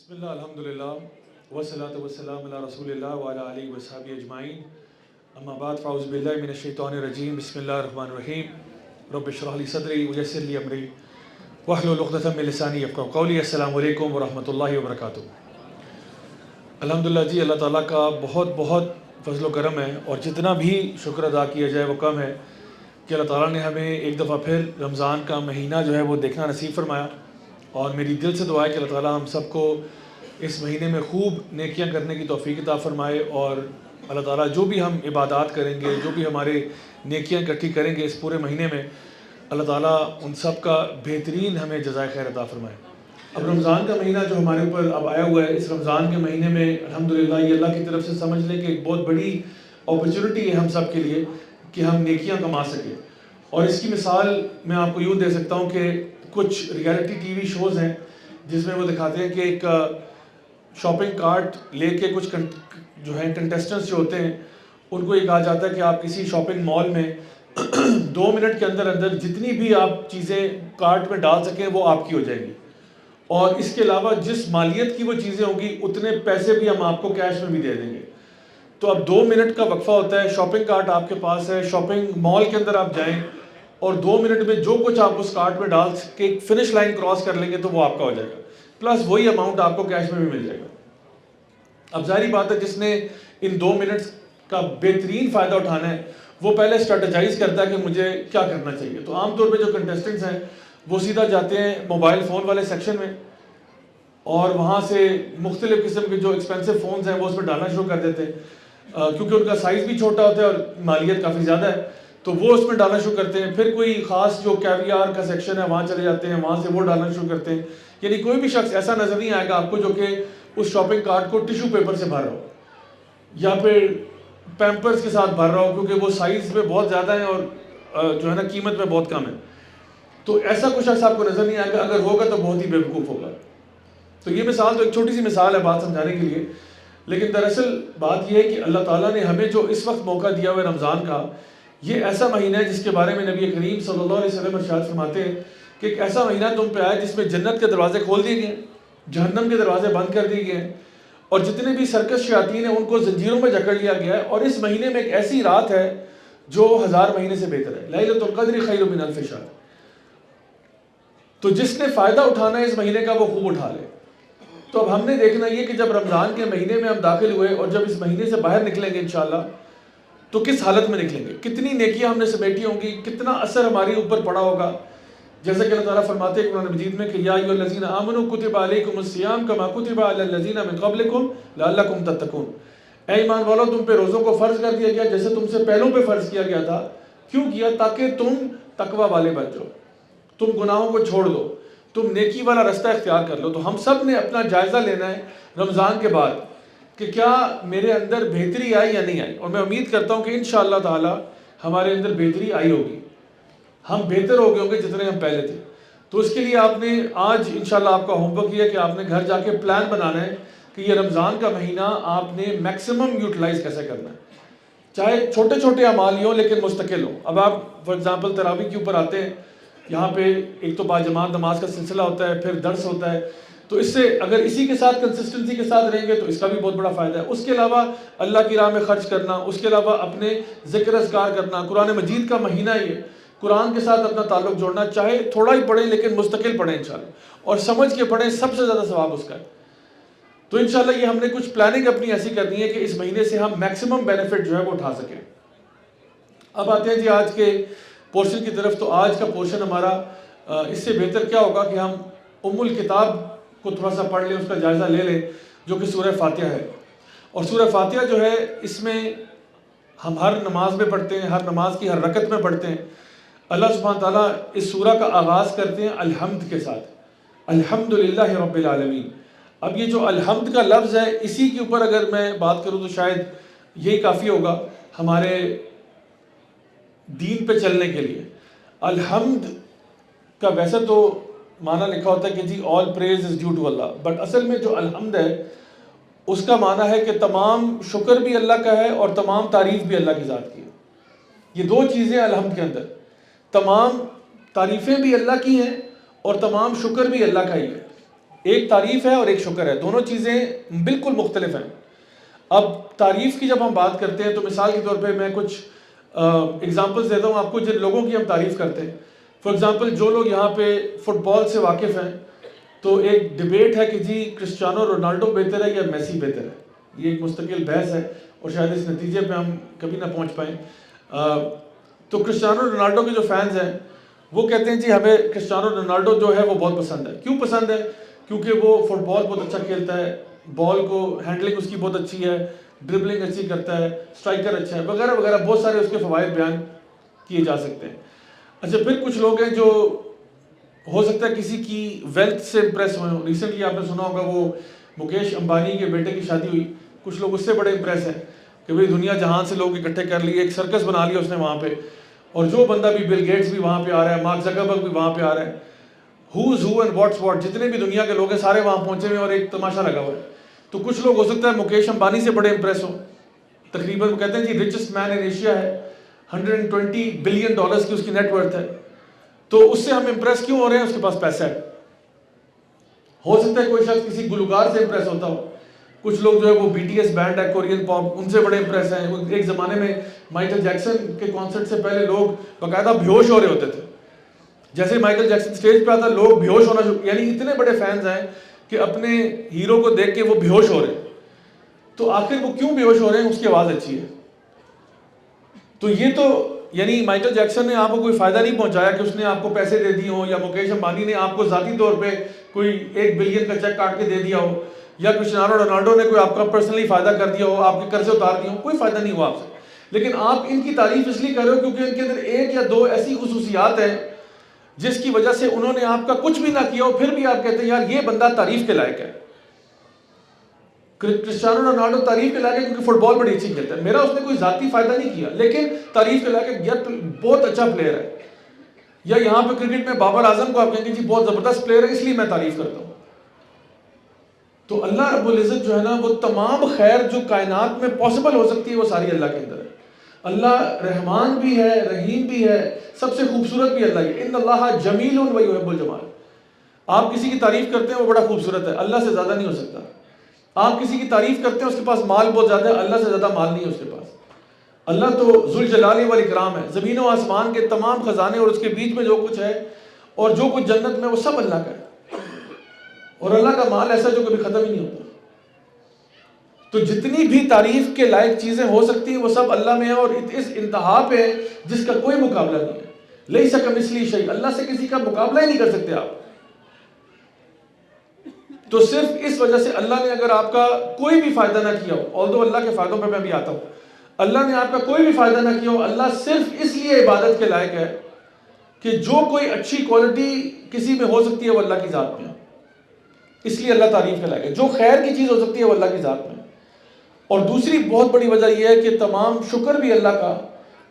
بسم اللہ الحمدللہ والصلاة والسلام علی رسول اللہ وعلی آلہ وصحبہ اجمعین اما بعد فاعوذ باللہ من الشیطان الرجیم بسم اللہ الرحمن الرحیم رب اشرح لی صدری ویسر لی امری واحلل عقدۃ من لسانی یفقہوا قولی السلام علیکم ورحمۃ اللہ وبرکاتہ۔ الحمدللہ جی، اللہ تعالیٰ کا بہت بہت فضل و کرم ہے، اور جتنا بھی شکر ادا کیا جائے وہ کم ہے کہ اللہ تعالیٰ نے ہمیں ایک دفعہ پھر رمضان کا مہینہ جو ہے وہ دیکھنا نصیب فرمایا، اور میری دل سے دعا ہے کہ اللہ تعالیٰ ہم سب کو اس مہینے میں خوب نیکیاں کرنے کی توفیق عطا فرمائے، اور اللہ تعالیٰ جو بھی ہم عبادات کریں گے، جو بھی ہمارے نیکیاں اکٹھی کریں گے اس پورے مہینے میں، اللہ تعالیٰ ان سب کا بہترین ہمیں جزائے خیر عطا فرمائے۔ اب رمضان کا مہینہ جو ہمارے اوپر اب آیا ہوا ہے، اس رمضان کے مہینے میں الحمدللہ یہ اللہ کی طرف سے سمجھ لیں کہ ایک بہت بڑی اپرچونٹی ہے ہم سب کے لیے کہ ہم نیکیاں کما سکیں، اور اس کی مثال میں آپ کو یوں دے سکتا ہوں کہ کچھ ریئلٹی ٹی وی شوز ہیں جس میں وہ دکھاتے ہیں کہ ایک شاپنگ کارٹ لے کے کچھ جو ہیں کنٹیسٹنٹس جو ہوتے ہیں ان کو یہ کہا جاتا ہے کہ آپ کسی شاپنگ مال میں 2 منٹ کے اندر اندر جتنی بھی آپ چیزیں کارٹ میں ڈال سکیں وہ آپ کی ہو جائیں گی، اور اس کے علاوہ جس مالیت کی وہ چیزیں ہوں گی اتنے پیسے بھی ہم آپ کو کیش میں بھی دے دیں گے۔ تو اب 2 منٹ کا وقفہ ہوتا ہے، شاپنگ کارٹ آپ کے پاس ہے، شاپنگ مال کے اندر آپ جائیں اور 2 منٹ میں جو کچھ آپ اس کارٹ میں ڈال کے فنش لائن کراس کر لیں گے تو وہ آپ کا ہو جائے گا، پلس وہی اماؤنٹ آپ کو کیش میں بھی مل جائے گا۔ اب ظاہری بات ہے جس نے ان 2 منٹ کا بہترین فائدہ اٹھانا ہے وہ پہلے اسٹریٹجائز کرتا ہے کہ مجھے کیا کرنا چاہیے۔ تو عام طور پہ جو کنٹیسٹنٹس ہیں وہ سیدھا جاتے ہیں موبائل فون والے سیکشن میں، اور وہاں سے مختلف قسم کے جو ایکسپینسو فونز ہیں وہ اس میں ڈالنا شروع کر دیتے ہیں، کیونکہ ان کا سائز بھی چھوٹا ہوتا ہے اور مالیت کافی زیادہ ہے، تو وہ اس میں ڈالنا شروع کرتے ہیں۔ پھر کوئی خاص جو کیویار کا سیکشن ہے وہاں چلے جاتے ہیں، وہاں سے وہ ڈالنا شروع کرتے ہیں۔ یعنی کوئی بھی شخص ایسا نظر نہیں آئے گا آپ کو جو کہ اس شاپنگ کارٹ کو ٹیشو پیپر سے بھر رہا ہو یا پھر پیمپرز کے ساتھ بھر رہا ہو، کیونکہ وہ سائز میں بہت زیادہ ہیں اور جو ہے نا قیمت میں بہت کم ہے۔ تو ایسا کچھ شخص آپ کو نظر نہیں آئے گا، اگر ہوگا تو بہت ہی بیوقوف ہوگا۔ تو یہ مثال تو ایک چھوٹی سی مثال ہے بات سمجھانے کے لیے، لیکن دراصل بات یہ ہے کہ اللہ تعالیٰ نے ہمیں جو اس وقت موقع دیا ہوا ہے رمضان کا، یہ ایسا مہینہ ہے جس کے بارے میں نبی کریم صلی اللہ علیہ وسلم ارشاد فرماتے ہیں کہ ایک ایسا مہینہ تم پہ آیا جس میں جنت کے دروازے کھول دیے گئے، جہنم کے دروازے بند کر دیے گئے، اور جتنے بھی سرکش شیاطین ہیں ان کو زنجیروں میں جکڑ لیا گیا ہے، اور اس مہینے میں ایک ایسی رات ہے جو 1000 مہینے سے بہتر ہے، لیلۃ القدر خیر من الف شہر۔ تو جس نے فائدہ اٹھانا ہے اس مہینے کا وہ خوب اٹھا لے۔ تو اب ہم نے دیکھنا یہ کہ جب رمضان کے مہینے میں ہم داخل ہوئے اور جب اس مہینے سے باہر نکلیں گے انشاءاللہ تو کس حالت میں نکلیں گے، کتنی نیکیاں ہم نے سمیٹی ہوں گی، کتنا اثر ہمارے اوپر پڑا ہوگا۔ جیسا کہ اللہ تعالیٰ فرماتے ہیں قرآن مجید میں کہ یا ایھا الذین آمنوا کتب علیکم الصیام کما کتب علی الذین من قبلکم لعلکم تتقون۔ اے ایمان والو، تم پہ روزوں کو فرض کر دیا گیا جیسے تم سے پہلوں پہ فرض کیا گیا تھا۔ کیوں کیا؟ تاکہ تم تقوی والے بن جاؤ، تم گناہوں کو چھوڑ دو، تم نیکی والا رستہ اختیار کر لو۔ تو ہم سب نے اپنا جائزہ لینا ہے رمضان کے بعد کہ کیا میرے اندر بہتری آئی یا نہیں آئی، اور میں امید کرتا ہوں کہ انشاءاللہ تعالی ہمارے اندر بہتری آئی ہوگی، ہم بہتر ہو گئے ہوں گے جتنے ہم پہلے تھے۔ تو اس کے لیے آپ نے آج انشاءاللہ آپ کا ہوم ورک یہ ہے کہ آپ نے گھر جا کے پلان بنانا ہے کہ یہ رمضان کا مہینہ آپ نے میکسیمم یوٹیلائز کیسے کرنا ہے، چاہے چھوٹے چھوٹے اعمال ہی ہوں لیکن مستقل ہوں۔ اب آپ فار ایگزامپل تراویح کے اوپر آتے ہیں، یہاں پہ ایک تو باجماعت نماز کا سلسلہ ہوتا ہے، پھر درس ہوتا ہے، تو اس سے اگر اسی کے ساتھ کنسسٹنسی کے ساتھ رہیں گے تو اس کا بھی بہت بڑا فائدہ ہے۔ اس کے علاوہ اللہ کی راہ میں خرچ کرنا، اس کے علاوہ اپنے ذکر اذکار کرنا، قرآن مجید کا مہینہ یہ قرآن کے ساتھ اپنا تعلق جوڑنا، چاہے تھوڑا ہی پڑھیں لیکن مستقل پڑھیں انشاءاللہ، اور سمجھ کے پڑھیں، سب سے زیادہ ثواب اس کا ہے۔ تو انشاءاللہ یہ ہم نے کچھ پلاننگ اپنی ایسی کرنی ہے کہ اس مہینے سے ہم میکسیمم بینیفٹ جو ہے وہ اٹھا سکیں۔ اب آتے ہیں جی آج کے پورشن کی طرف۔ تو آج کا پورشن ہمارا اس سے بہتر کیا ہوگا کہ ہم ام الکتاب کو تھوڑا سا پڑھ لیں، اس کا جائزہ لے لیں، جو کہ سورہ فاتحہ ہے۔ اور سورہ فاتحہ جو ہے اس میں ہم ہر نماز میں پڑھتے ہیں، ہر نماز کی ہر رکعت میں پڑھتے ہیں۔ اللہ سبحانہ تعالیٰ اس سورہ کا آغاز کرتے ہیں الحمد کے ساتھ، الحمدللہ رب العالمین۔ اب یہ جو الحمد کا لفظ ہے اسی کے اوپر اگر میں بات کروں تو شاید یہی کافی ہوگا ہمارے دین پہ چلنے کے لیے۔ الحمد کا ویسے تو معنی لکھا ہوتا ہے کہ جی all praise is due to Allah, but اصل میں جو الحمد ہے اس کا معنی ہے کہ تمام شکر بھی اللہ کا ہے اور تمام تعریف بھی اللہ کی ذات کی ہے۔ یہ دو چیزیں الحمد کے اندر، تمام تعریفیں بھی اللہ کی ہیں اور تمام شکر بھی اللہ کا ہی ہے۔ ایک تعریف ہے اور ایک شکر ہے، دونوں چیزیں بالکل مختلف ہیں۔ اب تعریف کی جب ہم بات کرتے ہیں تو مثال کے طور پہ میں کچھ اگزامپلس دیتا ہوں آپ کو جن لوگوں کی ہم تعریف کرتے ہیں۔ فار ایگزامپل جو لوگ یہاں پہ فٹ بال سے واقف ہیں تو ایک ڈبیٹ ہے کہ جی کرسچیانو رونالڈو بہتر ہے یا میسی بہتر ہے، یہ ایک مستقل بحث ہے اور شاید اس نتیجے پہ ہم کبھی نہ پہنچ پائیں۔ تو کرسچیانو رونالڈو کے جو فینز ہیں وہ کہتے ہیں جی ہمیں کرسچیانو رونالڈو جو ہے وہ بہت پسند ہے۔ کیوں پسند ہے؟ کیونکہ وہ فٹ بال بہت اچھا کھیلتا ہے، بال کو ہینڈلنگ اس کی بہت اچھی ہے، ڈربلنگ اچھی کرتا ہے، اسٹرائکر اچھا ہے، وغیرہ وغیرہ، بہت سارے اس کے فوائد بیان کیے جا سکتے ہیں۔ اچھا پھر کچھ لوگ ہیں جو ہو سکتا ہے کسی کی ویلتھ سے امپریس ہوئے ہوں۔ ریسنٹلی آپ نے سنا ہوگا وہ مکیش امبانی کے بیٹے کی شادی ہوئی، کچھ لوگ اس سے بڑے امپریس ہیں کہ بھئی دنیا جہان سے لوگ اکٹھے کر لیے، ایک سرکس بنا لیا اس نے وہاں پہ، اور جو بندہ بھی بل گیٹس بھی وہاں پہ آ رہا ہے، مارک زکربرگ بھی وہاں پہ آ رہا ہے، who's who and what's what, جتنے بھی دنیا کے لوگ ہیں سارے وہاں پہنچے ہوئے اور ایک تماشا لگا ہوا ہے۔ تو کچھ لوگ ہو سکتا ہے مکیش امبانی سے بڑے امپریس ہوں، تقریباً وہ کہتے ہیں جی ریچسٹ مین ان ایشیا ہے، $120 بلین کی اس کی نیٹ ورتھ ہے۔ تو اس سے ہم امپریس کیوں ہو رہے ہیں؟ اس کے پاس پیسہ ہے۔ ہو سکتا ہے کوئی شخص کسی گلوکار سے امپریس ہوتا ہو، کچھ لوگ جو ہے وہ بی ٹی ایس بینڈ ہے کورین پاپ، ان سے بڑے امپریس ہیں۔ ایک زمانے میں مائیکل جیکسن کے کانسرٹ سے پہلے لوگ باقاعدہ بیہوش ہو رہے ہوتے تھے، جیسے مائیکل جیکسن سٹیج پہ آتا لوگ بیہوش ہونا شروع، یعنی اتنے بڑے فینز ہیں کہ اپنے ہیرو کو دیکھ کے وہ بیہوش ہو رہے ہیں۔ تو آخر وہ کیوں بیہوش ہو رہے ہیں؟ اس کی آواز اچھی ہے۔ تو یہ تو یعنی مائیکل جیکسن نے آپ کو کوئی فائدہ نہیں پہنچایا کہ اس نے آپ کو پیسے دے دیے ہوں، یا مکیش امبانی نے آپ کو ذاتی طور پہ کوئی 1 بلین کا چیک کاٹ کے دے دیا ہو، یا کرسچیانو رونالڈو نے کوئی آپ کا پرسنلی فائدہ کر دیا ہو، آپ کے قرضے اتار دیے ہوں، کوئی فائدہ نہیں ہوا آپ سے۔ لیکن آپ ان کی تعریف اس لیے کر رہے ہو کیونکہ ان کے اندر ایک یا دو ایسی خصوصیات ہیں جس کی وجہ سے انہوں نے آپ کا کچھ بھی نہ کیا ہو، پھر بھی آپ کہتے ہیں یار یہ بندہ تعریف کے لائق ہے۔ کرسچیانو رونالڈو تعریف کے لائق ہے کیونکہ فٹ بال بڑی اچھی کھیلتا ہے، میرا اس نے کوئی ذاتی فائدہ نہیں کیا، لیکن تعریف کے لائق ہے، یار بہت اچھا پلیئر ہے۔ یا یہاں پہ کرکٹ میں بابر اعظم کو آپ کہیں گے جی بہت زبردست پلیئر ہے اس لیے میں تعریف کرتا ہوں۔ تو اللہ رب العزت جو ہے نا وہ تمام خیر جو کائنات میں پاسبل ہو سکتی ہے وہ ساری اللہ کے اندر ہے۔ اللہ رحمان بھی ہے، رحیم بھی ہے، سب سے خوبصورت بھی اللہ ہے۔ ان اللہ جمیل و یحب الجمال۔ آپ کسی کی تعریف کرتے ہیں وہ بڑا خوبصورت ہے، اللہ سے زیادہ نہیں ہو سکتا۔ آپ کسی کی تعریف کرتے ہیں اس کے پاس مال بہت زیادہ ہے، اللہ سے زیادہ مال نہیں ہے اس کے پاس۔ اللہ تو ذوالجلال والاکرام ہے، زمین و آسمان کے تمام خزانے اور اس کے بیچ میں جو کچھ ہے اور جو کچھ جنت میں وہ سب اللہ کا ہے، اور اللہ کا مال ایسا جو کبھی ختم ہی نہیں ہوتا۔ تو جتنی بھی تعریف کے لائق چیزیں ہو سکتی ہیں وہ سب اللہ میں ہیں، اور اس انتہا پہ جس کا کوئی مقابلہ نہیں ہے۔ لیس کمثلہ شیء، اللہ سے کسی کا مقابلہ ہی نہیں کر سکتے آپ۔ تو صرف اس وجہ سے اللہ نے اگر آپ کا کوئی بھی فائدہ نہ کیا ہو، although اللہ کے فائدوں پہ میں بھی آتا ہوں، اللہ نے آپ کا کوئی بھی فائدہ نہ کیا ہو، اللہ صرف اس لیے عبادت کے لائق ہے کہ جو کوئی اچھی کوالٹی کسی میں ہو سکتی ہے وہ اللہ کی ذات میں ہے، اس لیے اللہ تعریف کے لائق ہے۔ جو خیر کی چیز ہو سکتی ہے وہ اللہ کی ذات میں ہے۔ اور دوسری بہت بڑی وجہ یہ ہے کہ تمام شکر بھی اللہ کا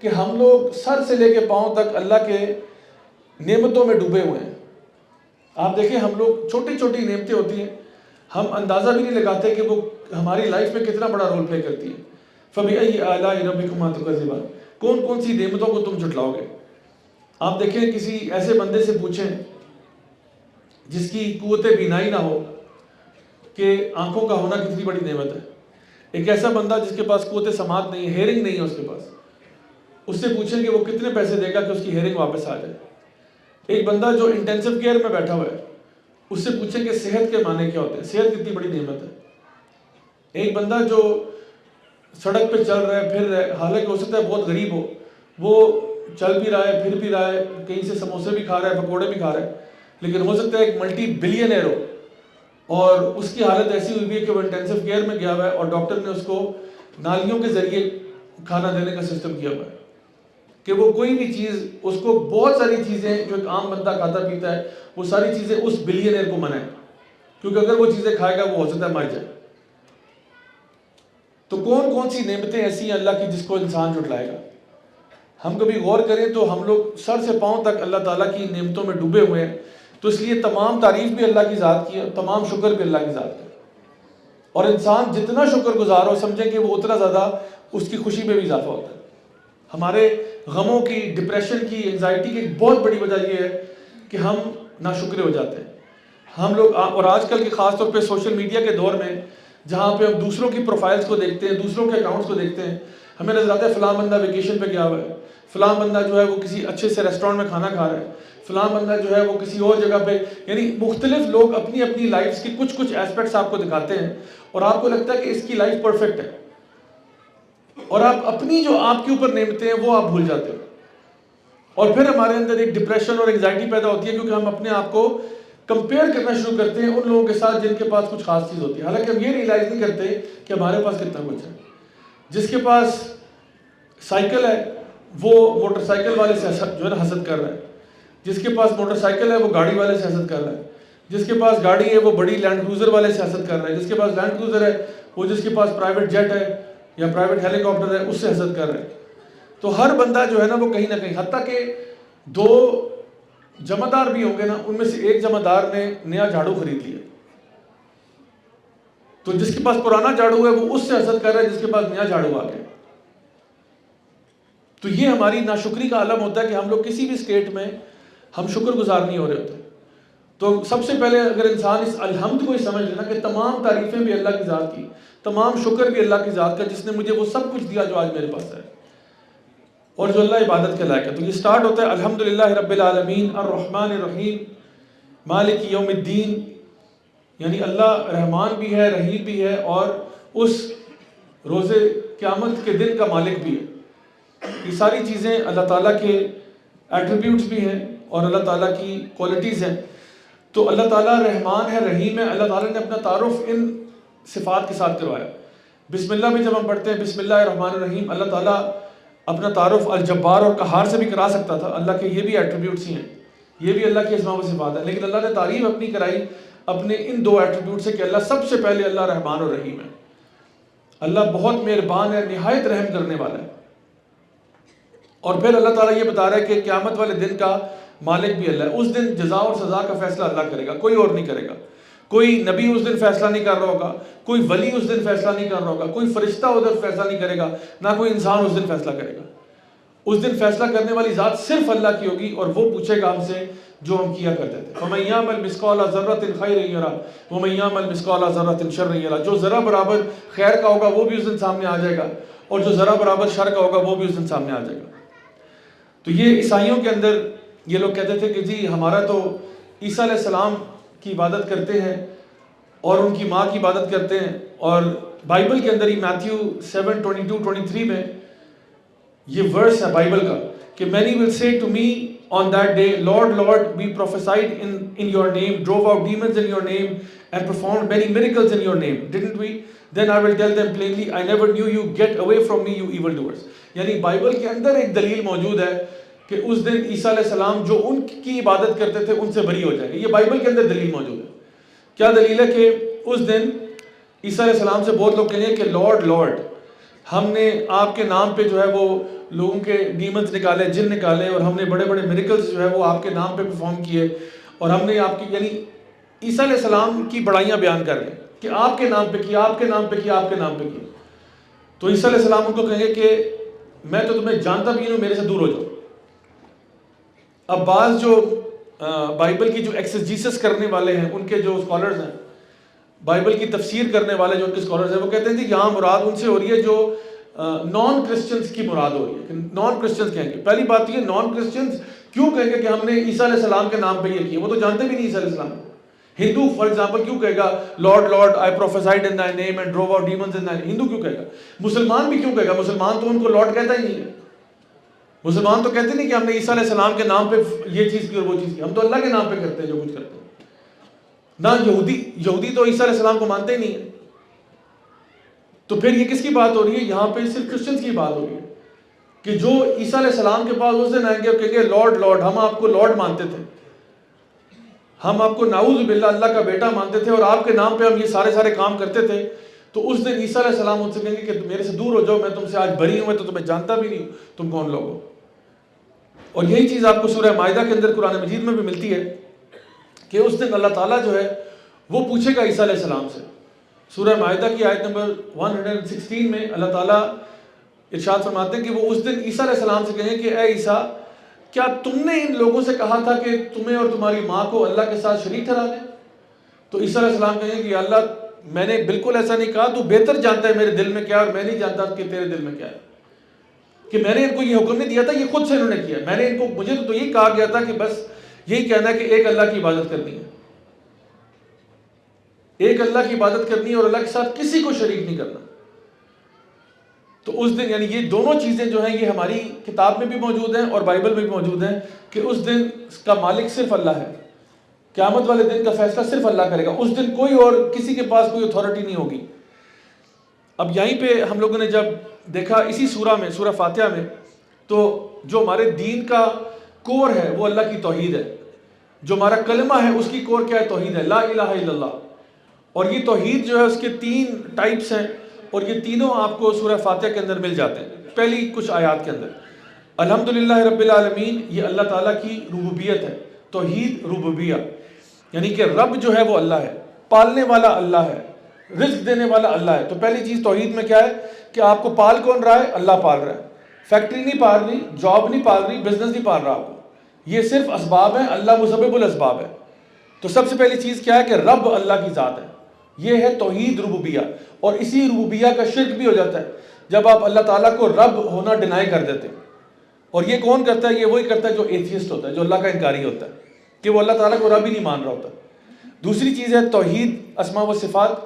کہ ہم لوگ سر سے لے کے پاؤں تک اللہ کے نعمتوں میں ڈوبے ہوئے ہیں۔ آپ دیکھیں ہم لوگ چھوٹی چھوٹی نعمتیں ہوتی ہیں، ہم اندازہ بھی نہیں لگاتے کہ وہ ہماری لائف میں کتنا بڑا رول پلے کرتی ہے۔ فَبِأَيِّ آلَاءِ رَبِّكُمَا تُكَذِّبَانِ، کون کون سی نعمتوں کو تم جھٹلاؤ گے؟ آپ دیکھیں کسی ایسے بندے سے پوچھیں جس کی قوت بینائی نہ ہو کہ آنکھوں کا ہونا کتنی بڑی نعمت ہے۔ ایک ایسا بندہ جس کے پاس قوت سماعت نہیں ہے، ہیئرنگ نہیں ہے اس کے پاس، اس سے پوچھیں کہ وہ کتنے پیسے دے گا کہ اس کی ہیئرنگ واپس آ جائے۔ ایک بندہ جو انٹینسو کیئر میں بیٹھا ہوا ہے، اس سے پوچھیں کہ صحت کے معنی کیا ہوتے ہیں، صحت کتنی بڑی نعمت ہے۔ ایک بندہ جو سڑک پہ چل رہا ہے پھر رہا ہے، حالانکہ ہو سکتا ہے بہت غریب ہو، وہ چل بھی رہا ہے پھر بھی رہا ہے، کہیں سے سموسے بھی کھا رہا ہے پکوڑے بھی کھا رہا ہے، لیکن ہو سکتا ہے ایک ملٹی بلینئر ہو اور اس کی حالت ایسی ہوئی بھی ہے کہ وہ انٹینسو کیئر میں گیا ہوا ہے اور ڈاکٹر نے اس کو نالیوں کے ذریعے کھانا دینے کا سسٹم کیا ہوا ہے کہ وہ کوئی بھی چیز، اس کو بہت ساری چیزیں جو ایک عام بندہ کھاتا پیتا ہے وہ ساری چیزیں اس بلینئر کو منع ہے، کیونکہ اگر وہ چیزیں کھائے گا وہ ہو سکتا ہے مر جائے۔ تو کون کون سی نعمتیں ایسی ہیں اللہ کی جس کو انسان جھٹلائے گا؟ ہم کبھی غور کریں تو ہم لوگ سر سے پاؤں تک اللہ تعالیٰ کی نعمتوں میں ڈوبے ہوئے ہیں، تو اس لیے تمام تعریف بھی اللہ کی ذات کی ہے، تمام شکر بھی اللہ کی ذات کا ہے۔ اور انسان جتنا شکر گزار ہو سمجھیں کہ وہ اتنا زیادہ اس کی خوشی میں بھی اضافہ ہوتا ہے۔ ہمارے غموں کی، ڈپریشن کی، انزائٹی کی ایک بہت بڑی وجہ یہ ہے کہ ہم ناشکرے ہو جاتے ہیں۔ ہم لوگ اور آج کل کے خاص طور پہ سوشل میڈیا کے دور میں جہاں پہ ہم دوسروں کی پروفائلز کو دیکھتے ہیں، دوسروں کے اکاؤنٹس کو دیکھتے ہیں، ہمیں نظر آتا ہے فلاں بندہ ویکیشن پہ گیا ہوا ہے، فلاں بندہ جو ہے وہ کسی اچھے سے ریسٹورینٹ میں کھانا کھا رہا ہے، فلاں بندہ جو ہے وہ کسی اور جگہ پہ، یعنی مختلف لوگ اپنی اپنی لائفز کی کچھ ایسپیکٹس آپ کو دکھاتے ہیں اور آپ کو لگتا ہے کہ اس کی لائف پرفیکٹ ہے، اور آپ اپنی جو آپ کے اوپر نعمتیں ہیں وہ آپ بھول جاتے ہو، اور پھر ہمارے اندر ایک ڈپریشن اور انگزائٹی پیدا ہوتی ہے کیونکہ ہم اپنے آپ کو کمپیئر کرنا شروع کرتے ہیں ان لوگوں کے ساتھ جن کے پاس کچھ خاص چیز ہوتی ہے، حالانکہ ہم یہ ریئلائز نہیں کرتے کہ ہمارے پاس کتنا کچھ ہے۔ جس کے پاس سائیکل ہے وہ موٹر سائیکل والے سے جو ہے نا حسد کر رہا ہے، جس کے پاس موٹر سائیکل ہے وہ گاڑی والے سے حسد کر رہا ہے، جس کے پاس گاڑی ہے وہ بڑی لینڈ کروزر والے سے حسد کر رہا ہے، جس کے پاس لینڈ کروزر ہے وہ جس کے پاس پرائیویٹ جیٹ ہے یا پرائیویٹ ہیلی کاپٹر ہے اس سے حسد کر رہا ہے۔ تو ہر بندہ جو ہے نا وہ کہیں نہ کہیں، حتیٰ کہ دو جمع دار بھی ہوں گے نا، ان میں سے ایک جمع دار نے نیا جھاڑو خرید لیا تو جس کے پاس پرانا جھاڑو ہے وہ اس سے حسد کر رہا ہے جس کے پاس نیا جھاڑو آ گیا۔ تو یہ ہماری ناشکری کا عالم ہوتا ہے کہ ہم لوگ کسی بھی اسٹیٹ میں ہم شکر گزار نہیں ہو رہے ہوتے۔ تو سب سے پہلے اگر انسان اس الحمد کو ہی سمجھ لینا کہ تمام تعریفیں بھی اللہ کی ذات کی، تمام شکر بھی اللہ کی ذات کا جس نے مجھے وہ سب کچھ دیا جو آج میرے پاس ہے اور جو اللہ عبادت کے لائق ہے۔ تو یہ سٹارٹ ہوتا ہے الحمدللہ رب العالمین الرحمن الرحیم مالک یوم الدین، یعنی اللہ رحمان بھی ہے، رحیم بھی ہے اور اس روز قیامت کے دن کا مالک بھی ہے۔ یہ ساری چیزیں اللہ تعالیٰ کے ایٹریبیوٹس بھی ہیں اور اللہ تعالیٰ کی کوالٹیز ہیں۔ تو اللہ تعالیٰ رحمان ہے، رحیم ہے، اللہ تعالیٰ نے اپنا تعارف ان صفات کے ساتھ کروایا۔ بسم اللہ بھی جب ہم پڑھتے ہیں بسم اللہ الرحمن الرحیم، اللہ تعالیٰ اپنا تعارف الجبار اور قہار سے بھی کرا سکتا تھا، اللہ کے یہ بھی ایٹریبیوٹس ہی ہیں، یہ بھی اللہ کی اسماء و صفات ہے، لیکن اللہ نے تعریف اپنی کرائی اپنے ان دو ایٹریبیوٹ سے کہ اللہ سب سے پہلے اللہ رحمان اور رحیم ہے، اللہ بہت مہربان ہے، نہایت رحم کرنے والا ہے۔ اور پھر اللہ تعالیٰ یہ بتا رہا ہے کہ قیامت والے دن کا مالک بھی اللہ ہے، اس دن جزا اور سزا کا فیصلہ اللہ کرے گا، کوئی اور نہیں کرے گا۔ کوئی نبی اس دن فیصلہ نہیں کر رہا ہوگا، کوئی ولی اس دن فیصلہ نہیں کر رہا ہوگا، کوئی فرشتہ ادھر فیصلہ نہیں کرے گا، نہ کوئی انسان اس دن فیصلہ کرے گا۔ اس دن فیصلہ کرنے والی ذات صرف اللہ کی ہوگی اور وہ پوچھے گا ہم سے جو ہم کیا کرتے تھے۔ فَمَن يَعْمَلْ مِثْقَالَ ذَرَّةٍ خَيْرًا يَرَهُ وَمَن يَعْمَلْ مِثْقَالَ ذَرَّةٍ شَرًّا يَرَهُ، جو ذرہ برابر خیر کا ہوگا وہ بھی اس دن سامنے آ جائے گا اور جو ذرہ برابر شر کا ہوگا وہ بھی اس دن سامنے آ جائے گا۔ تو یہ عیسائیوں کے اندر یہ لوگ کہتے تھے کہ جی ہمارا تو عیسیٰ علیہ السلام کی عبادت کرتے ہیں اور ان کی ماں کی عبادت کرتے ہیں، اور بائبل کے اندر ہی میتھیو 7:22-23 میں یہ ورس ہے بائبل کا کہ many will say to me on that day, Lord, Lord, we prophesied in your name, drove out demons in your name, and performed many miracles in your name, didn't we? Then I will tell them plainly, I never knew you, get away from me, you evildoers. یعنی Bible کے اندر ایک دلیل موجود ہے کہ اس دن عیسیٰ علیہ السلام جو ان کی عبادت کرتے تھے ان سے بری ہو جائیں گے۔ یہ بائبل کے اندر دلیل موجود ہے۔ کیا دلیل ہے کہ اس دن عیسیٰ علیہ السلام سے بہت لوگ کہیں گے کہ لارڈ لارڈ، ہم نے آپ کے نام پہ جو ہے وہ لوگوں کے ڈیمنز نکالے، جن نکالے، اور ہم نے بڑے بڑے میریکلز جو ہے وہ آپ کے نام پہ پرفارم کیے، اور ہم نے آپ کی، یعنی عیسیٰ علیہ السلام کی بڑائیاں بیان کر رہے ہیں کہ آپ کے نام پہ کیا، آپ کے نام پہ کیا، آپ کے نام پہ کیا۔ تو عیسیٰ علیہ السلام ان کو کہیں گے کہ میں تو تمہیں جانتا بھی نہیں ہوں، میرے سے دور ہو جاؤ۔ اب بعض جو بائبل کی جو ایکسیجیسس کرنے والے ہیں، ان کے جو اسکالرز ہیں، بائبل کی تفسیر کرنے والے جو ان کے اسکالرز ہیں، وہ کہتے ہیں کہ یہاں مراد ان سے ہو رہی ہے جو نان کرسچنز کی مراد ہو رہی ہے، کہ نان کرسچنز کہیں گے۔ پہلی بات یہ نان کرسچنز کیوں کہیں گے کہ ہم نے عیسیٰ علیہ السلام کے نام پہ یہ کیا، وہ تو جانتے بھی نہیں عیسیٰ علیہ السلام۔ ہندو فار ایگزامپل کیوں کہے گا Lord Lord I prophesied in thy name and drove out demons in thy name, Hindu کیوں کہے گا؟ مسلمان بھی کیوں کہے گا؟ مسلمان تو ان کو لارڈ کہتا ہی نہیں ہے، مسلمان تو کہتے نہیں کہ ہم نے عیسیٰ علیہ السلام کے نام پہ یہ چیز کی اور وہ چیز کی، ہم تو اللہ کے نام پہ کرتے ہیں جو کچھ کرتے ہیں۔ نہ یہودی تو عیسیٰ علیہ السلام کو مانتے ہی نہیں ہے۔ تو پھر یہ کس کی بات ہو رہی ہے؟ یہاں پہ صرف کرسچنز کی بات ہو رہی ہے کہ جو عیسیٰ علیہ السلام کے پاس اس دن آئیں گے اور کہیں گے لارڈ لارڈ، ہم آپ کو لارڈ مانتے تھے، ہم آپ کو نعوذ باللہ اللہ کا بیٹا مانتے تھے، اور آپ کے نام پہ ہم یہ سارے کام کرتے تھے، تو اس دن عیسیٰ علیہ السلام ان سے کہیں گے کہ میرے سے دور ہو جاؤ، میں تم سے آج بری ہوں، میں تو تمہیں جانتا بھی نہیں ہوں، تم کون لوگ ہو۔ اور یہی چیز آپ کو سورہ مائدہ کے اندر قرآن مجید میں بھی ملتی ہے کہ اس دن اللہ تعالیٰ جو ہے وہ پوچھے گا عیسیٰ علیہ السلام سے۔ سورہ مائدہ کی آیت نمبر 116 میں اللہ تعالیٰ ارشاد فرماتے ہیں کہ وہ اس دن عیسیٰ علیہ السلام سے کہیں کہ اے عیسیٰ، کیا تم نے ان لوگوں سے کہا تھا کہ تمہیں اور تمہاری ماں کو اللہ کے ساتھ شریک ٹھہرا دیں؟ تو عیسیٰ علیہ السلام کہیں کہ یا اللہ میں نے بالکل ایسا نہیں کہا، تو بہتر جانتا ہے میرے دل میں کیا، اور میں نہیں جانتا کہ تیرے دل میں کیا ہے، کہ میں نے ان کو یہ حکم نہیں دیا تھا، یہ خود سے انہوں نے کیا، میں نے ان کو، مجھے تو یہی کہا گیا تھا کہ بس یہی کہنا ہے کہ ایک اللہ کی عبادت کرنی ہے، ایک اللہ کی عبادت کرنی ہے اور اللہ کے ساتھ کسی کو شریک نہیں کرنا۔ تو اس دن، یعنی یہ دونوں چیزیں جو ہیں یہ ہماری کتاب میں بھی موجود ہیں اور بائبل میں بھی موجود ہیں، کہ اس دن کا مالک صرف اللہ ہے، قیامت والے دن کا فیصلہ صرف اللہ کرے گا، اس دن کوئی اور کسی کے پاس کوئی اتھارٹی نہیں ہوگی۔ اب یہیں پہ ہم لوگوں نے جب دیکھا اسی سورہ میں، سورہ فاتحہ میں، تو جو ہمارے دین کا کور ہے وہ اللہ کی توحید ہے، جو ہمارا کلمہ ہے اس کی کور کیا ہے؟ توحید ہے، لا الہ الا اللہ۔ اور یہ توحید جو ہے اس کے 3 ٹائپس ہیں، اور یہ تینوں آپ کو سورہ فاتحہ کے اندر مل جاتے ہیں پہلی کچھ آیات کے اندر۔ الحمدللہ رب العالمین، یہ اللہ تعالیٰ کی ربوبیت ہے، توحید ربوبیہ، یعنی کہ رب جو ہے وہ اللہ ہے، پالنے والا اللہ ہے، رزق دینے والا اللہ ہے۔ تو پہلی چیز توحید میں کیا ہے کہ آپ کو پال کون رہا ہے؟ اللہ پال رہا ہے۔ فیکٹری نہیں پال رہی، جاب نہیں پال رہی، بزنس نہیں پال رہا آپ کو، یہ صرف اسباب ہیں، اللہ مسبب الاسباب ہے۔ تو سب سے پہلی چیز کیا ہے کہ رب اللہ کی ذات ہے، یہ ہے توحید ربوبیہ۔ اور اسی ربوبیہ کا شرک بھی ہو جاتا ہے جب آپ اللہ تعالیٰ کو رب ہونا ڈینائی کر دیتے ہیں، اور یہ کون کرتا ہے؟ یہ وہی کرتا ہے جو ایتھیسٹ ہوتا ہے، جو اللہ کا انکاری ہوتا ہے، کہ وہ اللہ تعالیٰ کو رب ہی نہیں مان رہا ہوتا۔ دوسری چیز ہے توحید اسماء و صفات،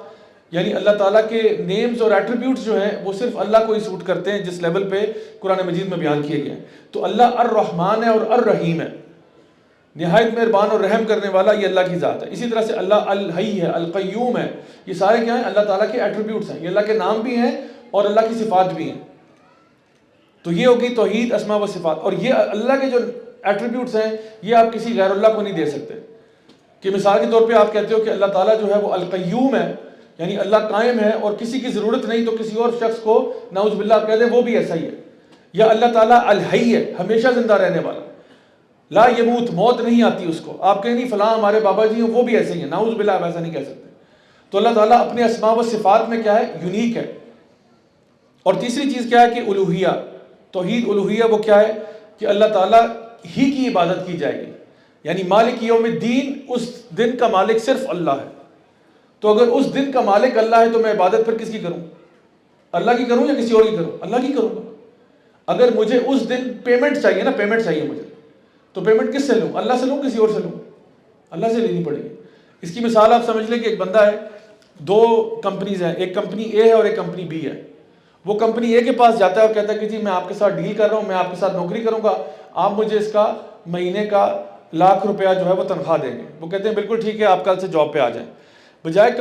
یعنی اللہ تعالیٰ کے نیمز اور ایٹریبیوٹس جو ہیں وہ صرف اللہ کو ہی سوٹ کرتے ہیں، جس لیول پہ قرآن مجید میں بیان کیے گئے ہیں۔ تو اللہ الرحمن ہے اور الرحیم ہے، نہایت مہربان اور رحم کرنے والا، یہ اللہ کی ذات ہے۔ اسی طرح سے اللہ الحی ہے، القیوم ہے، یہ سارے کیا ہیں؟ اللہ تعالیٰ کے ایٹریبیوٹس ہیں، یہ اللہ کے نام بھی ہیں اور اللہ کی صفات بھی ہیں۔ تو یہ ہوگی توحید اسماء و صفات، اور یہ اللہ کے جو ایٹریبیوٹس ہیں یہ آپ کسی غیر اللہ کو نہیں دے سکتے۔ کہ مثال کے طور پہ آپ کہتے ہو کہ اللہ تعالیٰ جو ہے وہ القیوم ہے، یعنی اللہ قائم ہے اور کسی کی ضرورت نہیں، تو کسی اور شخص کو نعوذ باللہ آپ کہہ دیں وہ بھی ایسا ہی ہے۔ یا اللہ تعالیٰ الحی ہے، ہمیشہ زندہ رہنے والا، لا یموت، موت نہیں آتی اس کو، آپ کہیں نہیں فلاں ہمارے بابا جی ہیں وہ بھی ایسے ہی ہیں، نعوذ باللہ آپ ایسا نہیں کہہ سکتے۔ تو اللہ تعالیٰ اپنے اسماء و صفات میں کیا ہے؟ یونیک ہے۔ اور تیسری چیز کیا ہے کہ الوہیہ، توحید الوہیہ وہ کیا ہے کہ اللہ تعالیٰ ہی کی عبادت کی جائے گی، یعنی مالک یوم الدین، اس دن کا مالک صرف اللہ ہے۔ تو اگر اس دن کا مالک اللہ ہے تو میں عبادت پھر کس کی کروں؟ اللہ کی کروں یا کسی اور کی کروں؟ اللہ کی کروں گا۔ اگر مجھے اس دن پیمنٹ چاہیے نا، پیمنٹ چاہیے مجھے، تو پیمنٹ کس سے لوں؟ اللہ سے لوں کسی اور سے لوں؟ اللہ سے لینی پڑے گی۔ اس کی مثال آپ سمجھ لیں کہ ایک بندہ ہے، 2 کمپنیز ہیں، ایک کمپنی اے ہے اور ایک کمپنی بی ہے۔ وہ کمپنی اے کے پاس جاتا ہے اور کہتا ہے کہ جی میں آپ کے ساتھ ڈیل کر رہا ہوں، میں آپ کے ساتھ نوکری کروں گا، آپ مجھے اس کا مہینے کا ₹1,00,000 جو ہے وہ تنخواہ دیں گے۔ وہ کہتے ہیں بالکل ٹھیک ہے، آپ کل سے جاب پہ آ جائیں۔ بجائے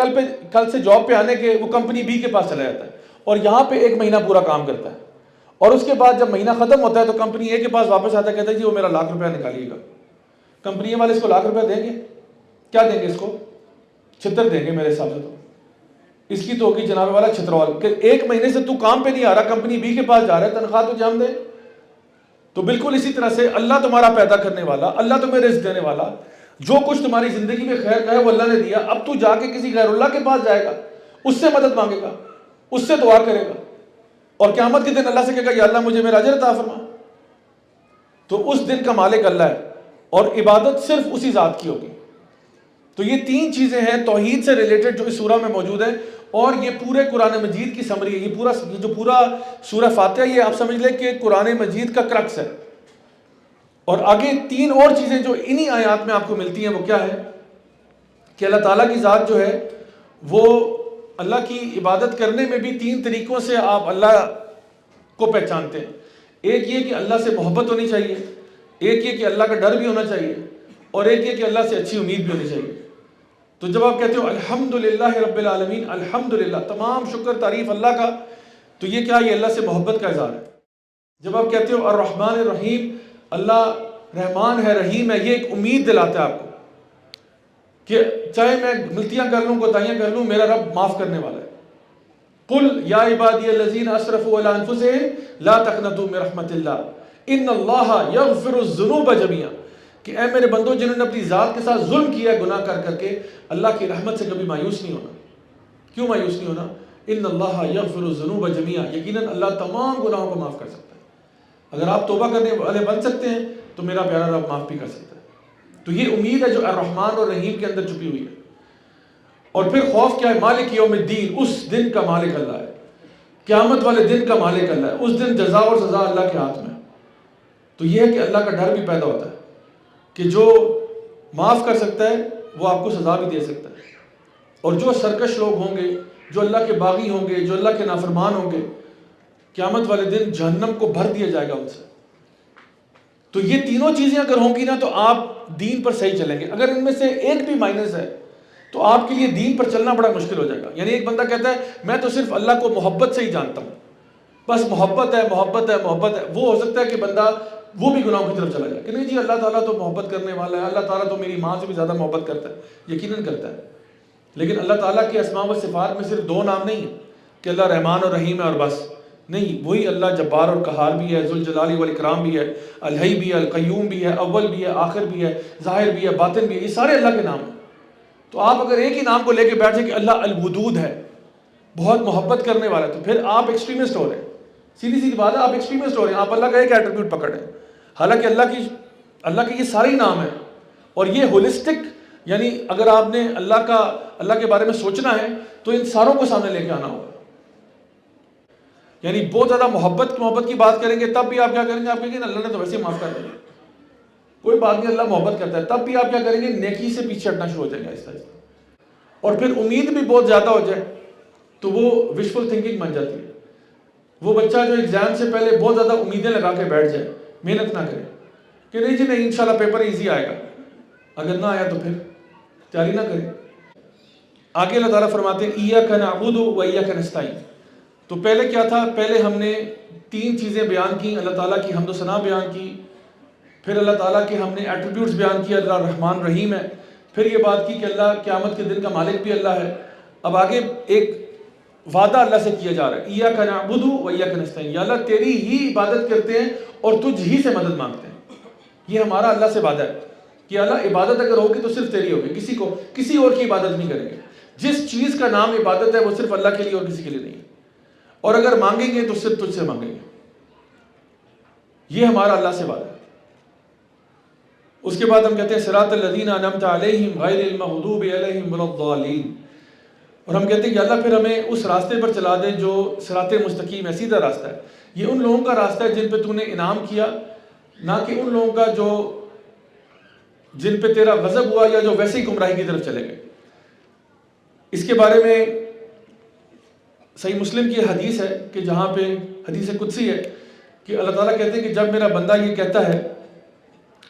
کل سے جاب پہ آنے کے وہ کمپنی بی کے پاس چلا جاتا ہے اور یہاں پہ 1 مہینہ پورا کام کرتا ہے، اور اس کے بعد جب مہینہ ختم ہوتا ہے تو کمپنی اے کے پاس واپس آتا ہے، کہتا ہے جی وہ میرا ₹1,00,000 نکالیے گا۔ کمپنی اے والے اس کو ₹1,00,000 دیں گے؟ کیا دیں گے اس کو؟ چھتر دیں گے میرے حساب سے۔ تو اس کی تو ہوگی جناب والا چھتروال کہ 1 مہینے سے تو کام پہ نہیں آ رہا، کمپنی بی کے پاس جا رہا ہے، تنخواہ تو جام دے۔ تو بالکل اسی طرح سے اللہ تمہارا پیدا کرنے والا، اللہ تمہیں رزق دینے والا، جو کچھ تمہاری زندگی میں خیر کا ہے وہ اللہ نے دیا، اب تو جا کے کسی غیر اللہ کے پاس جائے گا، اس سے مدد مانگے گا، اس سے دعا کرے گا، اور قیامت کے دن اللہ سے کہے گا یا اللہ مجھے میرا اجر عطا فرما۔ تو اس دن کا مالک اللہ ہے اور عبادت صرف اسی ذات کی ہوگی۔ تو یہ 3 چیزیں ہیں توحید سے ریلیٹڈ جو اس سورہ میں موجود ہیں، اور یہ پورے قرآن مجید کی سمری ہے۔ یہ جو پورا سورہ فاتحہ، یہ آپ سمجھ لیں کہ قرآن مجید کا کرکس ہے۔ اور آگے 3 اور چیزیں جو انہی آیات میں آپ کو ملتی ہیں وہ کیا ہے کہ اللہ تعالیٰ کی ذات جو ہے وہ اللہ کی عبادت کرنے میں بھی 3 طریقوں سے آپ اللہ کو پہچانتے ہیں۔ ایک یہ کہ اللہ سے محبت ہونی چاہیے، ایک یہ کہ اللہ کا ڈر بھی ہونا چاہیے، اور ایک یہ کہ اللہ سے اچھی امید بھی ہونی چاہیے۔ تو جب آپ کہتے ہو الحمدللہ رب العالمین، الحمدللہ، تمام شکر تعریف اللہ کا، تو یہ کیا؟ یہ اللہ سے محبت کا اظہار ہے۔ جب آپ کہتے ہو الرحمن الرحیم، اللہ رحمان ہے رحیم ہے، یہ ایک امید دلاتا ہے آپ کو کہ چاہے میں غلطیاں کر لوں، کوتاہیاں کر لوں، میرا رب معاف کرنے والا ہے۔ قل یا عبادی الذین اسرفوا علی انفسہم لا تقنطوا من رحمت اللہ ان اللہ یغفر الذنوب جميعا، کہ اے میرے بندو جنہوں نے اپنی ذات کے ساتھ ظلم کیا ہے گناہ کر کر کے، اللہ کی رحمت سے کبھی مایوس نہیں ہونا۔ کیوں مایوس نہیں ہونا؟ ان اللہ یغفر الذنوب جميعا، یقیناً اللہ تمام گناہوں کو معاف کر سکتا ہے۔ اگر آپ توبہ کرنے والے بن سکتے ہیں تو میرا پیارا رب معاف بھی کر سکتا ہے۔ تو یہ امید ہے جو الرحمن اور رحیم کے اندر چھپی ہوئی ہے۔ اور پھر خوف کیا ہے؟ مالک یوم الدین، اس دن کا مالک اللہ ہے، قیامت والے دن کا مالک اللہ ہے، اس دن جزا اور سزا اللہ کے ہاتھ میں. تو یہ ہے کہ اللہ کا ڈر بھی پیدا ہوتا ہے کہ جو معاف کر سکتا ہے وہ آپ کو سزا بھی دے سکتا ہے، اور جو سرکش لوگ ہوں گے، جو اللہ کے باغی ہوں گے، جو اللہ کے نافرمان ہوں گے، قیامت والے دن جہنم کو بھر دیا جائے گا ان سے. تو یہ تینوں چیزیں اگر ہوں گی نا تو آپ دین پر صحیح چلیں گے. اگر ان میں سے ایک بھی مائنس ہے تو آپ کے لیے دین پر چلنا بڑا مشکل ہو جائے گا. یعنی ایک بندہ کہتا ہے میں تو صرف اللہ کو محبت سے ہی جانتا ہوں، بس محبت ہے محبت ہے محبت ہے، وہ ہو سکتا ہے کہ بندہ وہ بھی گناہوں کی طرف چلا جائے کہ نہیں جی اللہ تعالیٰ تو محبت کرنے والا ہے، اللہ تعالیٰ تو میری ماں سے بھی زیادہ محبت کرتا ہے. یقیناً کرتا ہے، لیکن اللہ تعالیٰ کے اسماء و صفات میں صرف دو نام نہیں ہیں کہ اللہ رحمان اور رحیم ہے اور بس. نہیں، وہی اللہ جبار اور قہار بھی ہے، ذوالجلال والاکرام بھی ہے، الحی بھی ہے، القیوم بھی ہے، اول بھی ہے، آخر بھی ہے، ظاہر بھی ہے، باطن بھی ہے. یہ سارے اللہ کے نام ہیں. تو آپ اگر ایک ہی نام کو لے کے بیٹھ جائیں کہ اللہ الودود ہے، بہت محبت کرنے والا ہے، تو پھر آپ ایکسٹریمسٹ ہو رہے ہیں. سیدھی سیدھی بات ہے، آپ ایکسٹریمسٹ ہو رہے ہیں. آپ اللہ کا ایک ایٹریبیوٹ پکڑ رہے ہیں، حالانکہ اللہ کے یہ سارے ہی نام ہیں. اور یہ ہولسٹک، یعنی اگر آپ نے اللہ کے بارے میں سوچنا ہے تو ان ساروں کو سامنے لے کے آنا ہوگا. یعنی بہت زیادہ محبت کی بات کریں گے تب بھی آپ کیا کریں گے؟ آپ کہیں گے اللہ نے تو ویسے ہی معاف کر دیا، کوئی بات نہیں، اللہ محبت کرتا ہے. تب بھی آپ کیا کریں گے؟ نیکی سے پیچھے ہٹنا شروع ہو جائیں گے آہستہ آہستہ. اور پھر امید بھی بہت زیادہ ہو جائے تو وہ وشفل تھنکنگ بن جاتی ہے. وہ بچہ جو ایگزام سے پہلے بہت زیادہ امیدیں لگا کے بیٹھ جائے، محنت نہ کرے کہ نہیں جی نہیں انشاءاللہ پیپر ایزی آئے گا، اگر نہ آیا تو پھر تیاری نہ کرے. آگے اللہ تعالیٰ فرماتے ہیں ایاک نعبد و ایاک نستعین. تو پہلے کیا تھا؟ پہلے ہم نے تین چیزیں بیان کی، اللہ تعالیٰ کی حمد و ثنا بیان کی، پھر اللہ تعالیٰ کے ہم نے ایٹریبیوٹس بیان کیا، اللہ رحمان رحیم ہے، پھر یہ بات کی کہ اللہ قیامت کے دن کا مالک بھی اللہ ہے. اب آگے ایک وعدہ اللہ سے کیا جا رہا ہے، ایاک نعبد و ایاک نستعین، یا اللہ تیری ہی عبادت کرتے ہیں اور تجھ ہی سے مدد مانگتے ہیں. یہ ہمارا اللہ سے وعدہ ہے کہ اللہ عبادت اگر ہوگی تو صرف تیری ہوگی، کسی اور کی عبادت نہیں کریں گے. جس چیز کا نام عبادت ہے وہ صرف اللہ کے لیے اور کسی کے لیے نہیں ہے، اور اگر مانگیں گے تو صرف تجھ سے مانگیں گے. یہ ہمارا اللہ سے وعدہ ہے. اس کے بعد ہم کہتے ہیں صراط الذین انعمت علیہم غیر المغضوب علیہم ولا الضالین. اور ہم کہتے ہیں کہ اللہ پھر ہمیں اس راستے پر چلا دے جو صراط مستقیم ہے، سیدھا راستہ ہے. یہ ان لوگوں کا راستہ ہے جن پہ تو نے انعام کیا، نہ کہ ان لوگوں کا جن پہ تیرا غضب ہوا یا جو ویسے ہی گمراہی کی طرف چلے گئے. اس کے بارے میں صحیح مسلم کی حدیث ہے کہ جہاں پہ حدیث قدسی ہے کہ اللہ تعالیٰ کہتے ہیں کہ جب میرا بندہ یہ کہتا ہے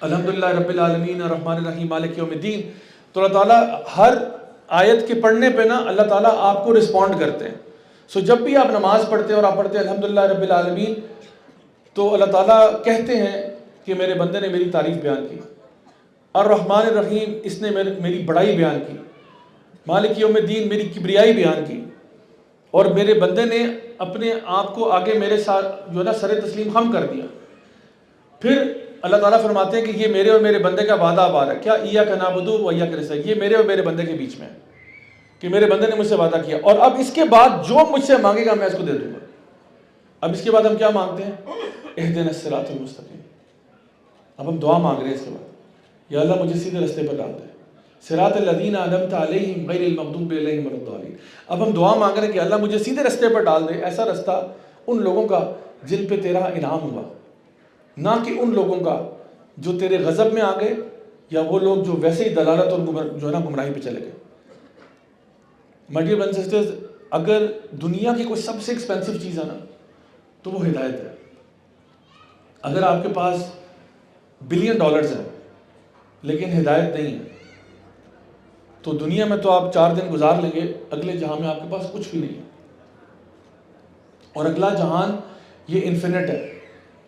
الحمدللہ رب العالمین الرحمن الرحیم مالک یوم الدین، تو اللہ تعالیٰ ہر آیت کے پڑھنے پہ نا اللہ تعالیٰ آپ کو رسپونڈ کرتے ہیں. سو جب بھی آپ نماز پڑھتے ہیں اور آپ پڑھتے ہیں الحمدللہ رب العالمین، تو اللہ تعالیٰ کہتے ہیں کہ میرے بندے نے میری تعریف بیان کی. الرحمن الرحیم، اس نے میری بڑائی بیان کی. مالک یوم الدین، میری کبریائی بیان کی. اور میرے بندے نے اپنے آپ کو آگے میرے ساتھ جو ہے نا سر تسلیم خم کر دیا. پھر اللہ تعالیٰ فرماتے ہیں کہ یہ میرے اور میرے بندے کا وعدہ آ رہا ہے. کیا ایاک نعبد و ایاک نستعین، یہ میرے اور میرے بندے کے بیچ میں ہے کہ میرے بندے نے مجھ سے وعدہ کیا، اور اب اس کے بعد جو مجھ سے مانگے گا میں اس کو دے دوں گا. اب اس کے بعد ہم کیا مانگتے ہیں؟ اہدنا الصراط المستقیم. اب ہم دعا مانگ رہے ہیں اس کے بعد، یا اللہ مجھے سیدھے راستے پر ڈال دے. صراط الذین انعمت علیہم غیر المغضوب علیہم ولا الضالین. اب ہم دعا مانگ رہے ہیں کہ اللہ مجھے سیدھے راستے پر ڈال دے، ایسا راستہ ان لوگوں کا جن پہ تیرا انعام ہوا، نہ کہ ان لوگوں کا جو تیرے غضب میں آ گئے یا وہ لوگ جو ویسے ہی دلالت اور جو ہے نا گمراہی پہ چلے گئے. My dear brothers and sisters, اگر دنیا کی کوئی سب سے ایکسپینسو چیز ہے نا تو وہ ہدایت ہے. اگر آپ کے پاس بلین ڈالرز ہیں لیکن ہدایت نہیں ہے تو دنیا میں تو آپ 4 دن گزار لیں گے، اگلے جہاں میں آپ کے پاس کچھ بھی نہیں ہے. اور اگلا جہان یہ انفینٹ ہے،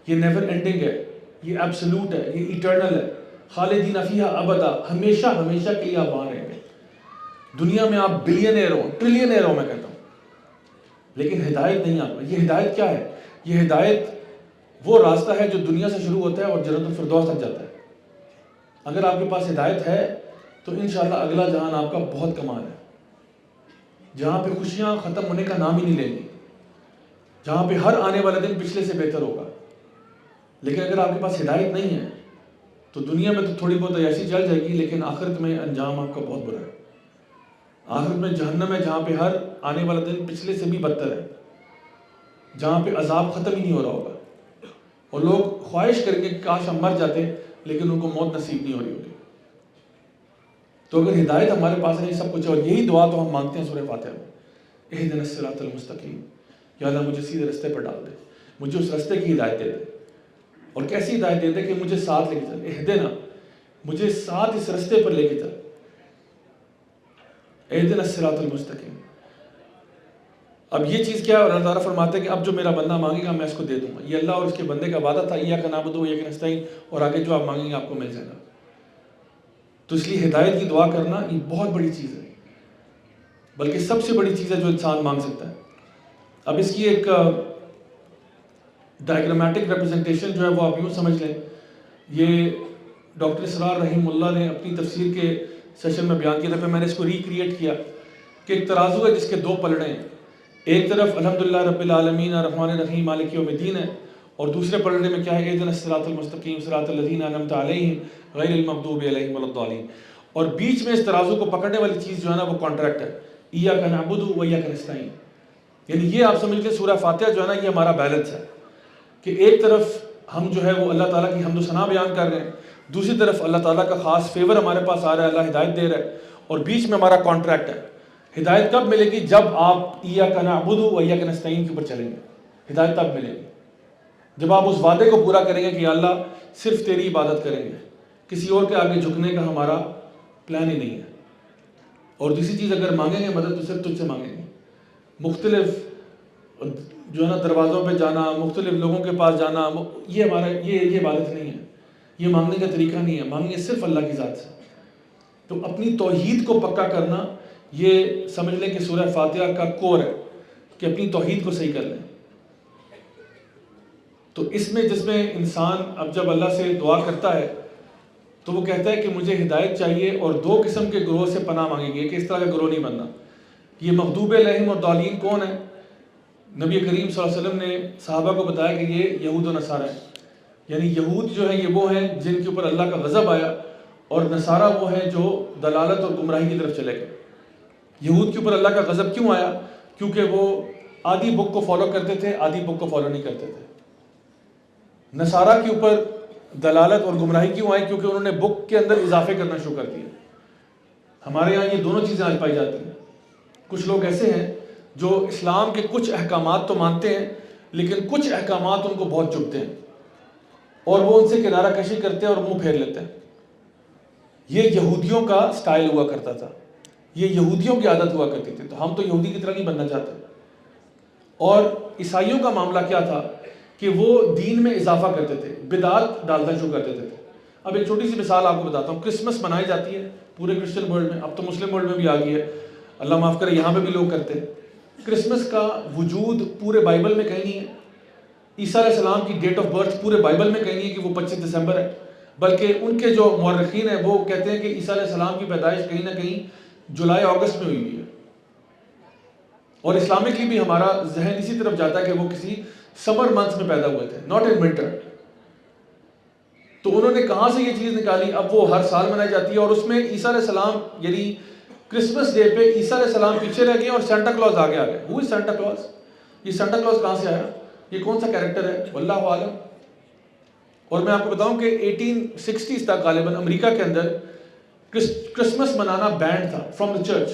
یہ نیور اینڈنگ ہے، یہ ایبسولوٹ ہے، یہ ایٹرنل ہے. خالدین فیہا ابدا، ہمیشہ ہمیشہ کے لیے آپ وہاں رہیں گے. دنیا میں آپ بلینئر ہو، ٹریلینئر ہو میں کہتا ہوں، لیکن ہدایت نہیں آپ. یہ ہدایت کیا ہے؟ یہ ہدایت وہ راستہ ہے جو دنیا سے شروع ہوتا ہے اور جنت الفردوس تک جاتا ہے. اگر آپ کے پاس ہدایت ہے تو انشاءاللہ اگلا جہان آپ کا بہت کمال ہے، جہاں پہ خوشیاں ختم ہونے کا نام ہی نہیں لیں گی، جہاں پہ ہر آنے والا دن پچھلے سے بہتر ہوگا. لیکن اگر آپ کے پاس ہدایت نہیں ہے تو دنیا میں تو تھوڑی بہت عیاشی چل جائے گی لیکن آخرت میں انجام آپ کا بہت برا ہے. آخرت میں جہنم ہے جہاں پہ ہر آنے والا دن پچھلے سے بھی بدتر ہے، جہاں پہ عذاب ختم ہی نہیں ہو رہا ہوگا، اور لوگ خواہش کریں گے کہ کاش ہم مر جاتے لیکن ان کو موت نصیب نہیں ہو رہی ہوگی۔ تو اگر ہدایت ہمارے پاس ہے، سب کچھ ہے، اور یہی دعا تو ہم مانگتے ہیں سورہ فاتحہ میں، اہدنا الصراط المستقیم، یا اللہ مجھے سیدھے رستے پر ڈال دے، مجھے اس رستے کی ہدایت دے دے، اور کیسی ہدایت دے دے کہ مجھے ساتھ لے کے چل، اہدنا، مجھے ساتھ اس رستے پر لے کے چل، اہدنا الصراط المستقیم۔ اب یہ چیز کیا ہے؟ اور اللہ تعالیٰ فرماتے ہیں کہ اب جو میرا بندہ مانگے گا میں اس کو دے دوں گا۔ یہ اللہ اور اس کے بندے کا وعدہ تھا، ایاک نعبد و ایاک نستعین، اور آگے جو آپ مانگیں گے آپ کو مل جائے گا۔ تو اس لیے ہدایت کی دعا کرنا یہ بہت بڑی چیز ہے، بلکہ سب سے بڑی چیز ہے جو انسان مانگ سکتا ہے۔ اب اس کی ایک ڈائیگرامیٹک ریپرزنٹیشن جو ہے وہ آپ یوں سمجھ لیں، یہ ڈاکٹر اسرار رحیم اللہ نے اپنی تفسیر کے سیشن میں بیان کیا تھا، پھر میں نے اس کو ریکریٹ کیا کہ ایک ترازو ہے جس کے دو پلڑے ہیں، ایک طرف الحمدللہ رب العالمین الرحمن الرحیم مالک یوم الدین ہے، اور دوسرے پلڑے میں کیا ہے؟ اہدنا الصراط المستقیم صراط الذین انعمت علیہم غیر المغضوب علیہم ولا الضالین۔ اور بیچ میں اس ترازو کو پکڑنے والی چیز جو ہے نا وہ کانٹریکٹ ہے، ایاک نعبد و ایاک نستعین۔ یعنی یہ آپ سمجھ لیں سورہ فاتحہ جو ہے نا یہ ہمارا بیلنس ہے، کہ ایک طرف ہم جو ہے وہ اللہ تعالیٰ کی حمد و ثنا بیان کر رہے ہیں، دوسری طرف اللہ تعالیٰ کا خاص فیور ہمارے پاس آ رہا ہے، اللہ ہدایت دے رہا ہے، اور بیچ میں ہمارا کانٹریکٹ ہے۔ ہدایت کب ملے گی؟ جب آپ ایاک نعبد و ایاک نستعین کے اوپر چلیں گے، ہدایت تب ملے گی جب آپ اس وعدے کو پورا کریں گے کہ اللہ صرف تیری عبادت کریں گے، کسی اور کے آگے جھکنے کا ہمارا پلان ہی نہیں ہے۔ اور دوسری چیز اگر مانگیں گے مدد تو صرف تجھ سے مانگیں گے، مختلف جو ہے نا دروازوں پہ جانا، مختلف لوگوں کے پاس جانا، یہ ہمارا یہ عبادت نہیں ہے، یہ مانگنے کا طریقہ نہیں ہے، مانگیں صرف اللہ کی ذات سے۔ تو اپنی توحید کو پکا کرنا یہ سمجھ لیں کہ سورہ فاتحہ کا کور ہے، کہ اپنی توحید کو صحیح کر لیں۔ تو اس میں جس میں انسان اب جب اللہ سے دعا کرتا ہے تو وہ کہتا ہے کہ مجھے ہدایت چاہیے، اور دو قسم کے گروہ سے پناہ مانگیں گے کہ اس طرح کا گروہ نہیں بننا۔ یہ مغضوب علیہم اور ضالین کون ہیں؟ نبی کریم صلی اللہ علیہ وسلم نے صحابہ کو بتایا کہ یہ یہود و نصارہ ہیں، یعنی یہود جو ہیں یہ وہ ہیں جن کے اوپر اللہ کا غضب آیا، اور نصارہ وہ ہیں جو دلالت اور گمراہی کی طرف چلے گئے۔ یہود کے اوپر اللہ کا غضب کیوں آیا؟ کیونکہ وہ آدھی بک کو فالو کرتے تھے، آدھی بک کو فالو نہیں کرتے تھے۔ نصارہ کے اوپر دلالت اور گمراہی کیوں آئی؟ کیونکہ انہوں نے بک کے اندر اضافے کرنا شروع کر دیے۔ ہمارے یہاں یہ دونوں چیزیں آج پائی جاتی ہیں۔ کچھ لوگ ایسے ہیں جو اسلام کے کچھ احکامات تو مانتے ہیں لیکن کچھ احکامات ان کو بہت چبھتے ہیں، اور وہ ان سے کنارہ کشی کرتے ہیں اور منہ پھیر لیتے ہیں۔ یہ یہودیوں کا سٹائل ہوا کرتا تھا، یہ یہودیوں کی عادت ہوا کرتی تھی، تو ہم تو یہودی کی طرح نہیں بننا چاہتے۔ اور عیسائیوں کا معاملہ کیا تھا کہ وہ دین میں اضافہ کرتے تھے، بدعات ڈالنا شروع کر دیتے تھے۔ اب ایک چھوٹی سی مثال آپ کو بتاتا ہوں، کرسمس منائی جاتی ہے پورے کرسچن ورلڈ میں، اب تو مسلم ورلڈ میں بھی آ گئی ہے، اللہ معاف کرے یہاں پہ بھی لوگ کرتے ہیں۔ کرسمس کا وجود پورے بائبل میں کہیں نہیں ہے، عیسیٰ علیہ السلام کی ڈیٹ آف برتھ پورے بائبل میں کہیں نہیں ہے کہ وہ 25 دسمبر ہے، بلکہ ان کے جو مورخین ہیں وہ کہتے ہیں کہ عیسیٰ علیہ السلام کی پیدائش کہیں نہ کہیں جولائی اگست میں ہوئی ہوئی ہے۔ اور اسلامکلی بھی ہمارا ذہن اسی طرف جاتا ہے کہ وہ کسی سمر منتھ میں پیدا ہوئے تھے، ناٹ ان ونٹر۔ تو انہوں نے کہاں سے یہ چیز نکالی؟ اب وہ ہر سال منائی جاتی ہے، اور اس میں عیسیٰ علیہ السلام یعنی کرسمس ڈے پہ عیسیٰ علیہ السلام پیچھے رہ گئے اور سینٹا کلوز آگے آ گئے۔ ہو از سینٹا کلوز؟ یہ سینٹا کلوز کہاں سے آیا؟ یہ کون سا کیریکٹر ہے؟ واللہ عالم۔ اور میں آپ کو بتاؤں کہ 1860s تک غالباً امریکہ کے اندر کرسمس منانا بینڈ تھا فرام دا چرچ۔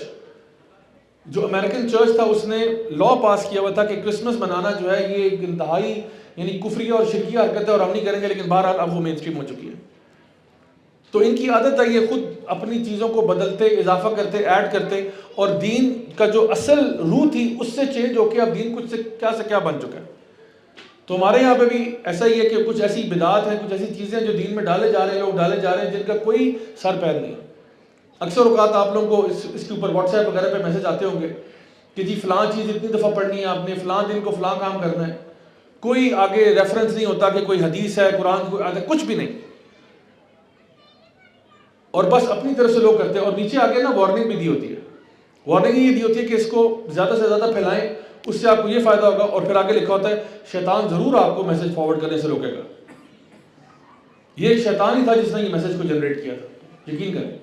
جو امریکن چرچ تھا اس نے لا پاس کیا ہوا تھا کہ کرسمس منانا جو ہے یہ ایک انتہائی یعنی کفریہ اور شرکیہ حرکت ہے اور ہم نہیں کریں گے، لیکن بہرحال اب وہ مین اسٹریم ہو چکی ہے۔ تو ان کی عادت ہے یہ خود اپنی چیزوں کو بدلتے، اضافہ کرتے، ایڈ کرتے، اور دین کا جو اصل روح تھی اس سے چینج ہو کے اب دین کچھ سے کیا بن چکا ہے۔ تو ہمارے یہاں پہ بھی ایسا ہی ہے کہ کچھ ایسی بدعات ہیں، کچھ ایسی چیزیں جو دین میں ڈالے جا رہے ہیں، لوگ ڈالے جا رہے ہیں جن کا کوئی سر پیر نہیں ہے۔ اکثر اوقات آپ لوگوں کو اس کے اوپر واٹس ایپ وغیرہ پہ میسج آتے ہوں گے کہ جی فلاں چیز اتنی دفعہ پڑھنی ہے آپ نے، فلاں دن کو فلاں کام کرنا ہے، کوئی آگے ریفرنس نہیں ہوتا کہ کوئی حدیث ہے، قرآن کو آگے کچھ بھی نہیں، اور بس اپنی طرف سے لوگ کرتے ہیں۔ اور نیچے آگے نا وارننگ بھی دی ہوتی ہے، وارننگ یہ دی ہوتی ہے کہ اس کو زیادہ سے زیادہ پھیلائیں، اس سے آپ کو یہ فائدہ ہوگا، اور پھر آگے لکھا ہوتا ہے شیطان ضرور آپ کو میسج فارورڈ کرنے سے روکے گا۔ یہ ایک شیطان ہی تھا جس نے یہ میسج کو جنریٹ کیا تھا، یقین کریں۔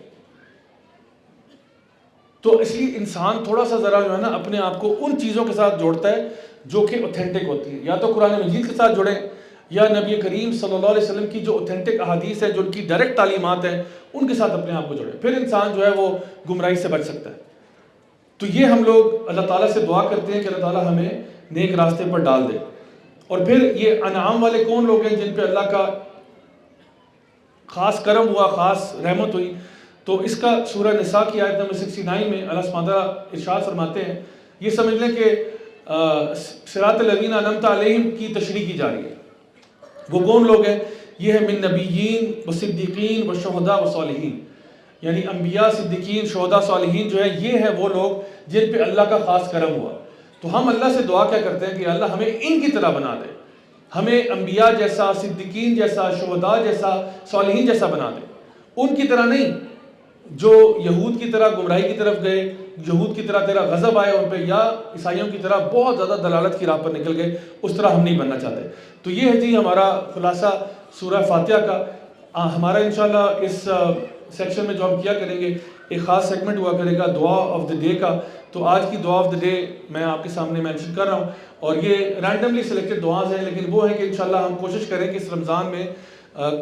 تو اس لیے انسان تھوڑا سا ذرا جو ہے نا اپنے آپ کو ان چیزوں کے ساتھ جوڑتا ہے جو کہ اوتھینٹک ہوتی ہیں، یا تو قرآن مجید کے ساتھ جڑیں یا نبی کریم صلی اللہ علیہ وسلم کی جو اوتھینٹک احادیث ہے، جو ان کی ڈائریکٹ تعلیمات ہیں، ان کے ساتھ اپنے آپ کو جوڑیں، پھر انسان جو ہے وہ گمراہی سے بچ سکتا ہے۔ تو یہ ہم لوگ اللہ تعالیٰ سے دعا کرتے ہیں کہ اللہ تعالیٰ ہمیں نیک راستے پر ڈال دے۔ اور پھر یہ انعام والے کون لوگ ہیں جن پہ اللہ کا خاص کرم ہوا، خاص رحمت ہوئی؟ تو اس کا سورہ نساء کی آیت نمبر 69 میں اللہ سبحانہ وتعالیٰ ارشاد فرماتے ہیں، یہ سمجھ لیں کہ صراط الذین انعمت علیہم کی تشریح کی جا رہی ہے۔ وہ کون لوگ ہیں؟ یہ ہے من نبیین و صدیقین و شہداء و صالحین، یعنی انبیاء، صدیقین، شہداء، صالحین جو ہیں یہ ہیں وہ لوگ جن پہ اللہ کا خاص کرم ہوا۔ تو ہم اللہ سے دعا کیا کرتے ہیں کہ اللہ ہمیں ان کی طرح بنا دے، ہمیں انبیاء جیسا، صدیقین جیسا، شہداء جیسا، صالحین جیسا بنا دے، ان کی طرح نہیں جو یہود کی طرح گمراہی کی طرف گئے، یہود کی طرح تیرا غضب آیا ان پہ، یا عیسائیوں کی طرح بہت زیادہ دلالت کی راہ پر نکل گئے، اس طرح ہم نہیں بننا چاہتے۔ تو یہ ہے جی ہمارا خلاصہ سورہ فاتحہ کا۔ ہمارا انشاءاللہ اس سیکشن میں جو ہم کیا کریں گے، ایک خاص سیگمنٹ ہوا کرے گا دعا آف دا ڈے کا۔ تو آج کی دعا آف دا ڈے میں آپ کے سامنے مینشن کر رہا ہوں، اور یہ رینڈملی سلیکٹڈ دعائیں ہیں، لیکن وہ ہیں کہ انشاءاللہ ہم کوشش کریں کہ اس رمضان میں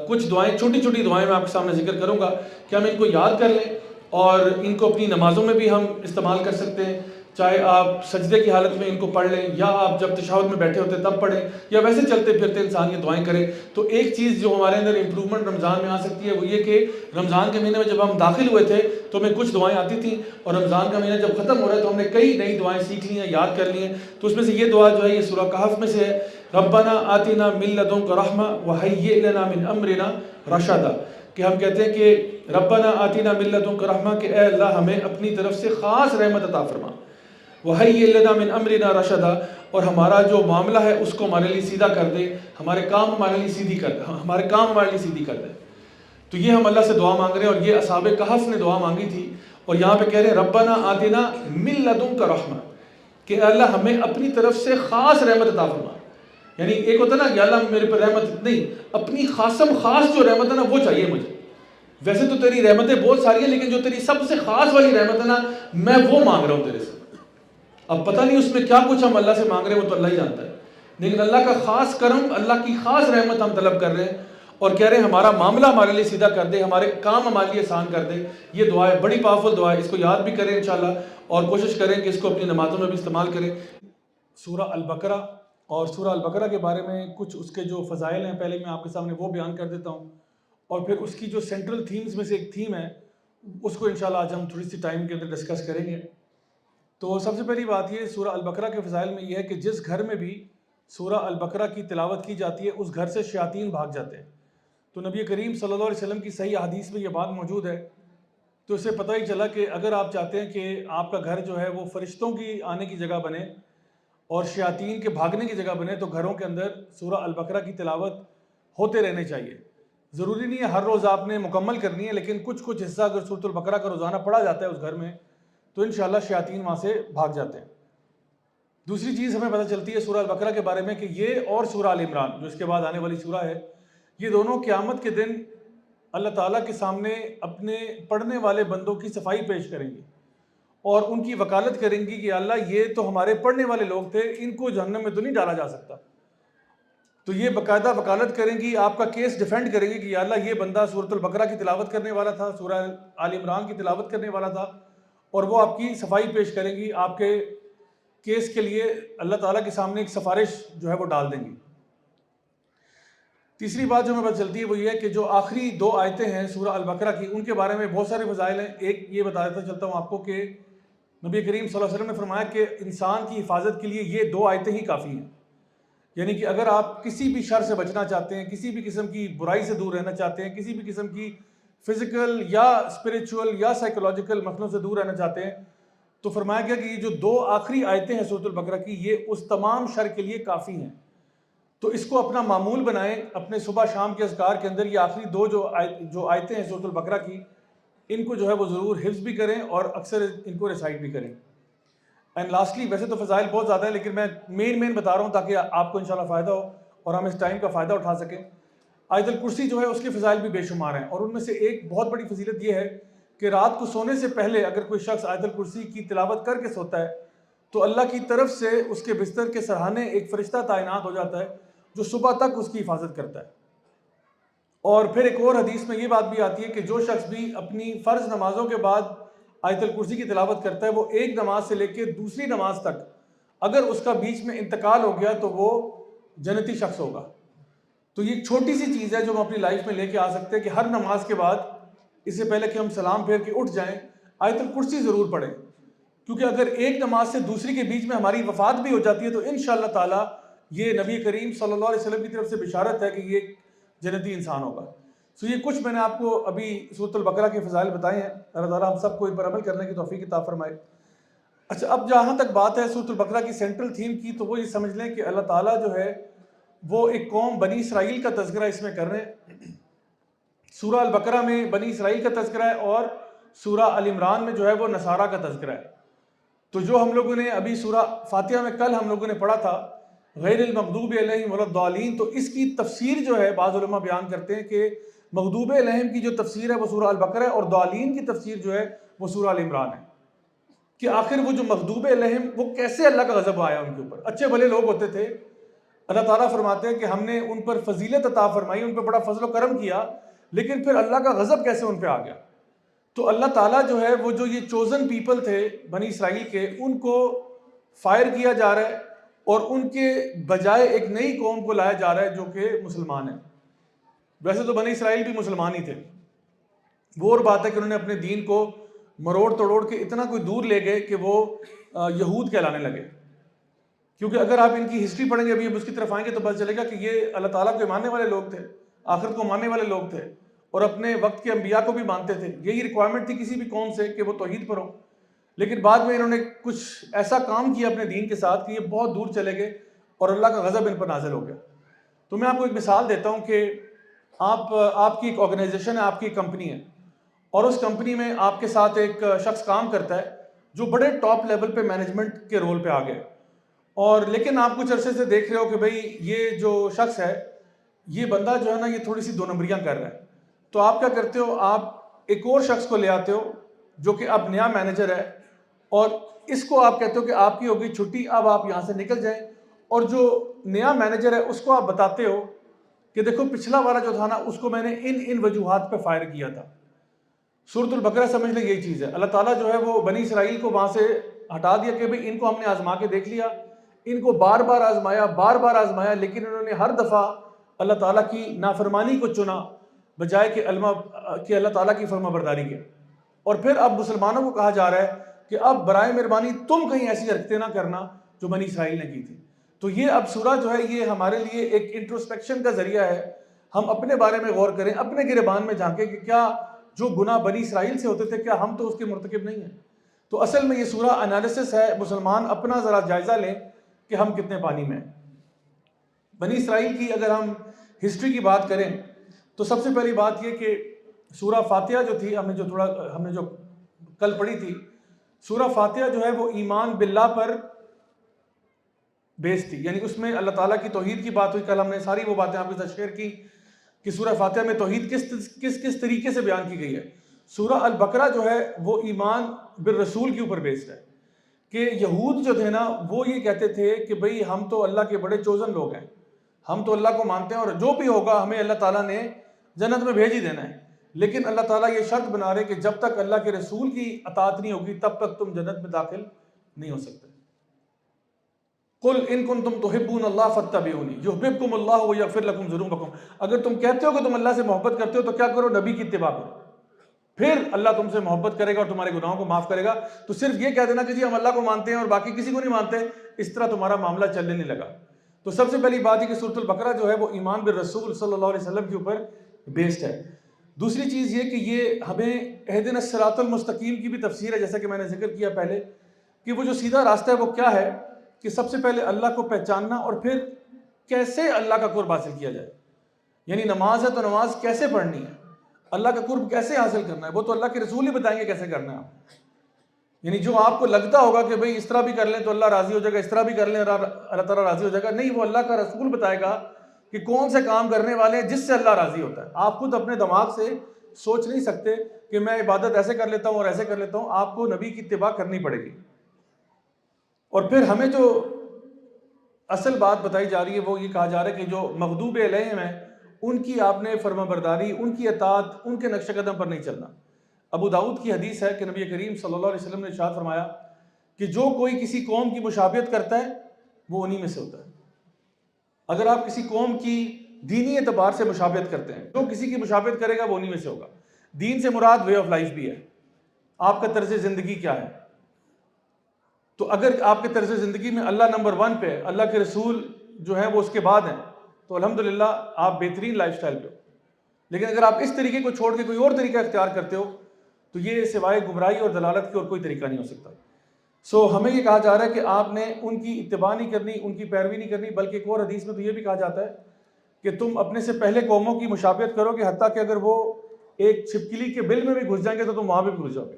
کچھ دعائیں، چھوٹی چھوٹی دعائیں میں آپ کے سامنے ذکر کروں گا کہ ہم ان کو یاد کر لیں اور ان کو اپنی نمازوں میں بھی ہم استعمال کر سکتے ہیں، چاہے آپ سجدے کی حالت میں ان کو پڑھ لیں، یا آپ جب تشہد میں بیٹھے ہوتے تب پڑھیں، یا ویسے چلتے پھرتے انسان یہ دعائیں کرے۔ تو ایک چیز جو ہمارے اندر امپرومنٹ رمضان میں آ سکتی ہے وہ یہ کہ رمضان کے مہینے میں جب ہم داخل ہوئے تھے تو ہمیں کچھ دعائیں آتی تھیں، اور رمضان کا مہینہ جب ختم ہو رہا ہے تو ہم نے کئی نئی دعائیں سیکھ لی ہیں، یاد کر لی ہیں۔ تو اس میں سے یہ دعا جو ہے یہ سورہ کہف میں سے ہے، ربنا آتنا من لدنک رحمہ وہیئ لنا من امرنا رشدا، کہ ہم کہتے ہیں کہ ربنا آتنا من لدنک رحمہ، کہ اے اللہ ہمیں اپنی طرف سے خاص رحمت عطا فرما، وہیئ لنا من امرنا رشدا، اور ہمارا جو معاملہ ہے اس کو ہمارے لیے سیدھا کر دے، ہمارے کام ہمارے لیے سیدھی کر دے، ہمارے کام ہمارے لیے سیدھی کر دے۔ تو یہ ہم اللہ سے دعا مانگ رہے ہیں، اور یہ اصحاب کہف نے دعا مانگی تھی، اور یہاں پہ کہہ رہے ہیں ربنا آتنا من لدنک رحمہ، کہ اللہ ہمیں اپنی طرف سے خاص رحمت عطا فرما۔ یعنی ایک ہوتا ہے نا کہ اللہ میرے پر رحمت نہیں، اپنی خاص جو رحمت ہے نا وہ چاہیے مجھے۔ ویسے تو تیری رحمتیں بہت ساری ہیں، لیکن جو تیری سب سے خاص والی رحمت ہے نا میں وہ مانگ رہا ہوں تیرے سے۔ اب پتہ نہیں اس میں کیا کچھ ہم اللہ سے مانگ رہے ہیں، وہ تو اللہ ہی جانتا ہے، لیکن اللہ کا خاص کرم، اللہ کی خاص رحمت ہم طلب کر رہے ہیں، اور کہہ رہے ہیں ہمارا معاملہ ہمارے لیے سیدھا کر دے، ہمارے کام ہمارے لیے آسان کر دے۔ یہ دعا ہے، بڑی پاورفل دعا ہے، اس کو یاد بھی کریں انشاءاللہ، اور کوشش کریں کہ اس کو اپنی نمازوں میں بھی استعمال کریں۔ سورہ البقرہ، اور سورہ البقرہ کے بارے میں کچھ اس کے جو فضائل ہیں پہلے میں آپ کے سامنے وہ بیان کر دیتا ہوں، اور پھر اس کی جو سینٹرل تھیمز میں سے ایک تھیم ہے اس کو انشاءاللہ آج ہم تھوڑی سی ٹائم کے اندر ڈسکس کریں گے۔ تو سب سے پہلی بات یہ سورہ البقرہ کے فضائل میں یہ ہے کہ جس گھر میں بھی سورہ البقرہ کی تلاوت کی جاتی ہے اس گھر سے شیاطین بھاگ جاتے ہیں۔ تو نبی کریم صلی اللہ علیہ وسلم کی صحیح حدیث میں یہ بات موجود ہے، تو اس سے پتہ ہی چلا کہ اگر آپ چاہتے ہیں کہ آپ کا گھر جو ہے وہ فرشتوں کی آنے کی جگہ بنے اور شیاطین کے بھاگنے کی جگہ بنے، تو گھروں کے اندر سورہ البقرہ کی تلاوت ہوتے رہنے چاہیے۔ ضروری نہیں ہے ہر روز آپ نے مکمل کرنی ہے، لیکن کچھ حصہ اگر سورۃ البقرہ کا روزانہ پڑھا جاتا ہے اس گھر میں تو انشاءاللہ شیاطین وہاں سے بھاگ جاتے ہیں۔ دوسری چیز ہمیں پتہ چلتی ہے سورہ البقرہ کے بارے میں کہ یہ اور سورہ آل عمران جو اس کے بعد آنے والی سورہ ہے، یہ دونوں قیامت کے دن اللہ تعالیٰ کے سامنے اپنے پڑھنے والے بندوں کی صفائی پیش کریں گی اور ان کی وکالت کریں گی کہ اللہ یہ تو ہمارے پڑھنے والے لوگ تھے، ان کو جہنم میں تو نہیں ڈالا جا سکتا۔ تو یہ باقاعدہ وکالت کریں گی، آپ کا کیس ڈیفینڈ کریں گی کہ یا اللہ یہ بندہ سورۃ البقرہ کی تلاوت کرنے والا تھا، سورہ آل عمران کی تلاوت کرنے والا تھا، اور وہ آپ کی صفائی پیش کریں گی، آپ کے کیس کے لیے اللہ تعالیٰ کے سامنے ایک سفارش جو ہے وہ ڈال دیں گی۔ تیسری بات جو ہمیں پتہ چلتی ہے وہ یہ ہے کہ جو آخری 2 آیتیں ہیں سورہ البقرہ کی، ان کے بارے میں بہت سارے فضائل ہیں۔ ایک یہ بتا دیتا چلتا ہوں آپ کو کہ نبی کریم صلی اللہ علیہ وسلم نے فرمایا کہ انسان کی حفاظت کے لیے یہ 2 آیتیں ہی کافی ہیں، یعنی کہ اگر آپ کسی بھی شر سے بچنا چاہتے ہیں، کسی بھی قسم کی برائی سے دور رہنا چاہتے ہیں، کسی بھی قسم کی فزیکل یا اسپریچول یا سائیکولوجیکل مسئلوں سے دور رہنا چاہتے ہیں، تو فرمایا گیا کہ یہ جو 2 آخری آیتیں ہیں سورۃ البقرہ کی، یہ اس تمام شر کے لیے کافی ہیں۔ تو اس کو اپنا معمول بنائیں، اپنے صبح شام کے اذکار کے اندر یہ آخری 2 جو آیتیں ہیں سورۃ البقرہ کی، ان کو جو ہے وہ ضرور حفظ بھی کریں اور اکثر ان کو ریسائٹ بھی کریں۔ اینڈ لاسٹلی، ویسے تو فضائل بہت زیادہ ہیں لیکن میں مین بتا رہا ہوں تاکہ آپ کو انشاءاللہ فائدہ ہو اور ہم اس ٹائم کا فائدہ اٹھا سکیں۔ آیت الکرسی جو ہے اس کے فضائل بھی بے شمار ہیں، اور ان میں سے ایک بہت بڑی فضیلت یہ ہے کہ رات کو سونے سے پہلے اگر کوئی شخص آیت الکرسی کی تلاوت کر کے سوتا ہے تو اللہ کی طرف سے اس کے بستر کے سرہانے ایک فرشتہ تعینات ہو جاتا ہے جو صبح تک اس کی حفاظت کرتا ہے۔ اور پھر ایک اور حدیث میں یہ بات بھی آتی ہے کہ جو شخص بھی اپنی فرض نمازوں کے بعد آیت الکرسی کی تلاوت کرتا ہے وہ ایک نماز سے لے کے دوسری نماز تک اگر اس کا بیچ میں انتقال ہو گیا تو وہ جنتی شخص ہوگا۔ تو یہ ایک چھوٹی سی چیز ہے جو ہم اپنی لائف میں لے کے آ سکتے ہیں کہ ہر نماز کے بعد اس سے پہلے کہ ہم سلام پھیر کے اٹھ جائیں آیت الکرسی ضرور پڑھیں، کیونکہ اگر ایک نماز سے دوسری کے بیچ میں ہماری وفات بھی ہو جاتی ہے تو انشاءاللہ تعالی یہ نبی کریم صلی اللہ علیہ وسلم کی طرف سے بشارت ہے کہ یہ جنتی انسان ہوگا۔ سو یہ کچھ میں نے آپ کو ابھی سورۃ البقرہ کے فضائل بتائے ہیں، اللہ تعالیٰ ہم سب کو ان پر عمل کرنے کی توفیق عطا فرمائے۔ اچھا، اب جہاں تک بات ہے سورۃ البقرہ کی سینٹرل تھیم کی، تو وہ یہ سمجھ لیں کہ اللہ تعالیٰ جو ہے وہ ایک قوم بنی اسرائیل کا تذکرہ اس میں کر رہے ہیں۔ سورہ البقرہ میں بنی اسرائیل کا تذکرہ ہے اور سورہ ال عمران میں جو ہے وہ نصارہ کا تذکرہ ہے۔ تو جو ہم لوگوں نے ابھی سورہ فاتحہ میں کل ہم لوگوں نے پڑھا تھا غیر المغضوب علیہم ولا الضالین، تو اس کی تفسیر جو ہے بعض علماء بیان کرتے ہیں کہ مغضوب علیہم کی جو تفسیر ہے وہ سورہ البقرہ ہے اور ضالین کی تفسیر جو ہے وہ سورہ ال عمران ہے، کہ آخر وہ جو مغضوب علیہم وہ کیسے اللہ کا غضب آیا ان کے اوپر۔ اچھے بھلے لوگ ہوتے تھے، اللہ تعالیٰ فرماتے ہیں کہ ہم نے ان پر فضیلت عطا فرمائی، ان پہ بڑا فضل و کرم کیا، لیکن پھر اللہ کا غضب کیسے ان پہ آ گیا۔ تو اللہ تعالیٰ جو ہے وہ جو یہ چوزن پیپل تھے بنی اسرائیل کے، ان کو فائر کیا جا رہا ہے اور ان کے بجائے ایک نئی قوم کو لایا جا رہا ہے جو کہ مسلمان ہیں۔ ویسے تو بنی اسرائیل بھی مسلمان ہی تھے، وہ اور بات ہے کہ انہوں نے اپنے دین کو مروڑ توڑ کے اتنا کوئی دور لے گئے کہ وہ یہود کہلانے لگے۔ کیونکہ اگر آپ ان کی ہسٹری پڑھیں گے، ابھی ہم اس کی طرف آئیں گے تو پتہ چلے گا کہ یہ اللہ تعالیٰ کو ماننے والے لوگ تھے، آخرت کو ماننے والے لوگ تھے اور اپنے وقت کے انبیاء کو بھی مانتے تھے۔ یہی ریکوائرمنٹ تھی کسی بھی قوم سے کہ وہ توحید پر ہو، لیکن بعد میں انہوں نے کچھ ایسا کام کیا اپنے دین کے ساتھ کہ یہ بہت دور چلے گئے اور اللہ کا غضب ان پر نازل ہو گیا۔ تو میں آپ کو ایک مثال دیتا ہوں کہ آپ کی ایک آرگنائزیشن ہے، آپ کی ایک کمپنی ہے، اور اس کمپنی میں آپ کے ساتھ ایک شخص کام کرتا ہے جو بڑے ٹاپ لیول پہ مینجمنٹ کے رول پہ آ گئے، اور لیکن آپ کچھ عرصے سے دیکھ رہے ہو کہ بھئی یہ جو شخص ہے، یہ بندہ جو ہے نا یہ تھوڑی سی دو نمبریاں کر رہا ہے۔ تو آپ کیا کرتے ہو، آپ ایک اور شخص کو لے آتے ہو جو کہ اب نیا مینیجر ہے، اور اس کو آپ کہتے ہو کہ آپ کی ہوگی چھٹی، اب آپ یہاں سے نکل جائیں، اور جو نیا مینیجر ہے اس کو آپ بتاتے ہو کہ دیکھو پچھلا والا جو تھا نا اس کو میں نے ان وجوہات پہ فائر کیا تھا۔ سورۃ البقرہ سمجھ لیں یہی چیز ہے، اللہ تعالیٰ جو ہے وہ بنی اسرائیل کو وہاں سے ہٹا دیا کہ بھئی ان کو ہم نے آزما کے دیکھ لیا، ان کو بار بار آزمایا، لیکن انہوں نے ہر دفعہ اللہ تعالیٰ کی نافرمانی کو چنا بجائے کہ اللہ تعالیٰ کی فرما برداری کے۔ اور پھر اب مسلمانوں کو کہا جا رہا ہے کہ اب برائے مہربانی تم کہیں ایسی حرکتیں نہ کرنا جو بنی اسرائیل نے کی تھی۔ تو یہ اب سورہ جو ہے یہ ہمارے لیے ایک انٹروسپیکشن کا ذریعہ ہے، ہم اپنے بارے میں غور کریں، اپنے گریبان میں جھانکیں کہ کیا جو گناہ بنی اسرائیل سے ہوتے تھے کیا ہم تو اس کے مرتکب نہیں ہیں۔ تو اصل میں یہ سورہ انالیسس ہے، مسلمان اپنا ذرا جائزہ لیں کہ ہم کتنے پانی میں ہیں۔ بنی اسرائیل کی اگر ہم ہسٹری کی بات کریں تو سب سے پہلی بات یہ کہ سورہ فاتحہ جو تھی ہم نے جو کل پڑھی تھی، سورہ فاتحہ جو ہے وہ ایمان باللہ پر بیس تھی، یعنی اس میں اللہ تعالیٰ کی توحید کی بات ہوئی۔ کل ہم نے ساری وہ باتیں آپ کے ساتھ شیئر کی کہ سورہ فاتحہ میں توحید کس طریقے سے بیان کی گئی ہے۔ سورہ البقرہ جو ہے وہ ایمان بالرسول کے اوپر بیسڈ ہے، کہ یہود جو تھے نا وہ یہ کہتے تھے کہ بھئی ہم تو اللہ کے بڑے چوزن لوگ ہیں، ہم تو اللہ کو مانتے ہیں اور جو بھی ہوگا ہمیں اللہ تعالیٰ نے جنت میں بھیج ہی دینا ہے، لیکن اللہ تعالیٰ یہ شرط بنا رہے کہ جب تک اللہ کے رسول کی اطاعت نہیں ہوگی تب تک تم جنت میں داخل نہیں ہو سکتے۔ قل ان کنتم تحبون اللہ فاتبعونی یحببکم اللہ ویغفر لکم ذنوبکم، اگر تم کہتے ہو کہ تم اللہ سے محبت کرتے ہو تو کیا کرو، نبی کی اتباع کرو، پھر اللہ تم سے محبت کرے گا اور تمہارے گناہوں کو معاف کرے گا۔ تو صرف یہ کہہ دینا کہ جی ہم اللہ کو مانتے ہیں اور باقی کسی کو نہیں مانتے، اس طرح تمہارا معاملہ چلنے نہیں لگا۔ تو سب سے پہلی بات یہ کہ سورۃ البقرہ جو ہے وہ ایمان بالرسول صلی اللہ علیہ وسلم کے اوپر بیسڈ ہے۔ دوسری چیز یہ کہ یہ ہمیں اہدنا الصراط المستقیم کی بھی تفسیر ہے، جیسا کہ میں نے ذکر کیا پہلے کہ وہ جو سیدھا راستہ ہے وہ کیا ہے، کہ سب سے پہلے اللہ کو پہچاننا اور پھر کیسے اللہ کا قرب حاصل کیا جائے، یعنی نماز ہے تو نماز کیسے پڑھنی ہے، اللہ کا قرب کیسے حاصل کرنا ہے، وہ تو اللہ کے رسول ہی بتائیں گے کیسے کرنا ہے آپ، یعنی جو آپ کو لگتا ہوگا کہ بھئی اس طرح بھی کر لیں تو اللہ راضی ہو جائے گا، اس طرح بھی کر لیں اور اللہ تعالیٰ راضی ہو جائے گا، نہیں، وہ اللہ کا رسول بتائے گا کہ کون سے کام کرنے والے ہیں جس سے اللہ راضی ہوتا ہے۔ آپ خود اپنے دماغ سے سوچ نہیں سکتے کہ میں عبادت ایسے کر لیتا ہوں اور ایسے کر لیتا ہوں. آپ کو نبی کی اتباع کرنی پڑے گی. اور پھر ہمیں جو اصل بات بتائی جا رہی ہے وہ یہ کہا جا رہا ہے کہ جو مغضوب علیہم ہیں ان کی آپ نے فرما برداری، ان کی اطاعت، ان کے نقش قدم پر نہیں چلنا. ابو داؤد کی حدیث ہے کہ نبی کریم صلی اللہ علیہ وسلم نے ارشاد فرمایا کہ جو کوئی کسی قوم کی مشابہت کرتا ہے وہ انہی میں سے ہوتا ہے. اگر آپ کسی قوم کی دینی اعتبار سے مشابہت کرتے ہیں، جو کسی کی مشابہت کرے گا وہ انہی میں سے ہوگا. دین سے مراد وے آف لائف بھی ہے، آپ کا طرز زندگی کیا ہے. تو اگر آپ کے طرز زندگی میں اللہ نمبر 1 پہ، اللہ کے رسول جو ہیں وہ اس کے بعد ہیں، تو الحمدللہ آپ بہترین لائف سٹائل پہ ہو. لیکن اگر آپ اس طریقے کو چھوڑ کے کوئی اور طریقہ اختیار کرتے ہو تو یہ سوائے گمراہی اور دلالت کی اور کوئی طریقہ نہیں ہو سکتا. ہمیں یہ کہا جا رہا ہے کہ آپ نے ان کی اتباع نہیں کرنی، ان کی پیروی نہیں کرنی، بلکہ ایک اور حدیث میں تو یہ بھی کہا جاتا ہے کہ تم اپنے سے پہلے قوموں کی مشابہت کرو کہ حتیٰ کہ اگر وہ ایک چھپکلی کے بل میں بھی گھس جائیں گے تو تم وہاں بھی گھس جاؤ گے.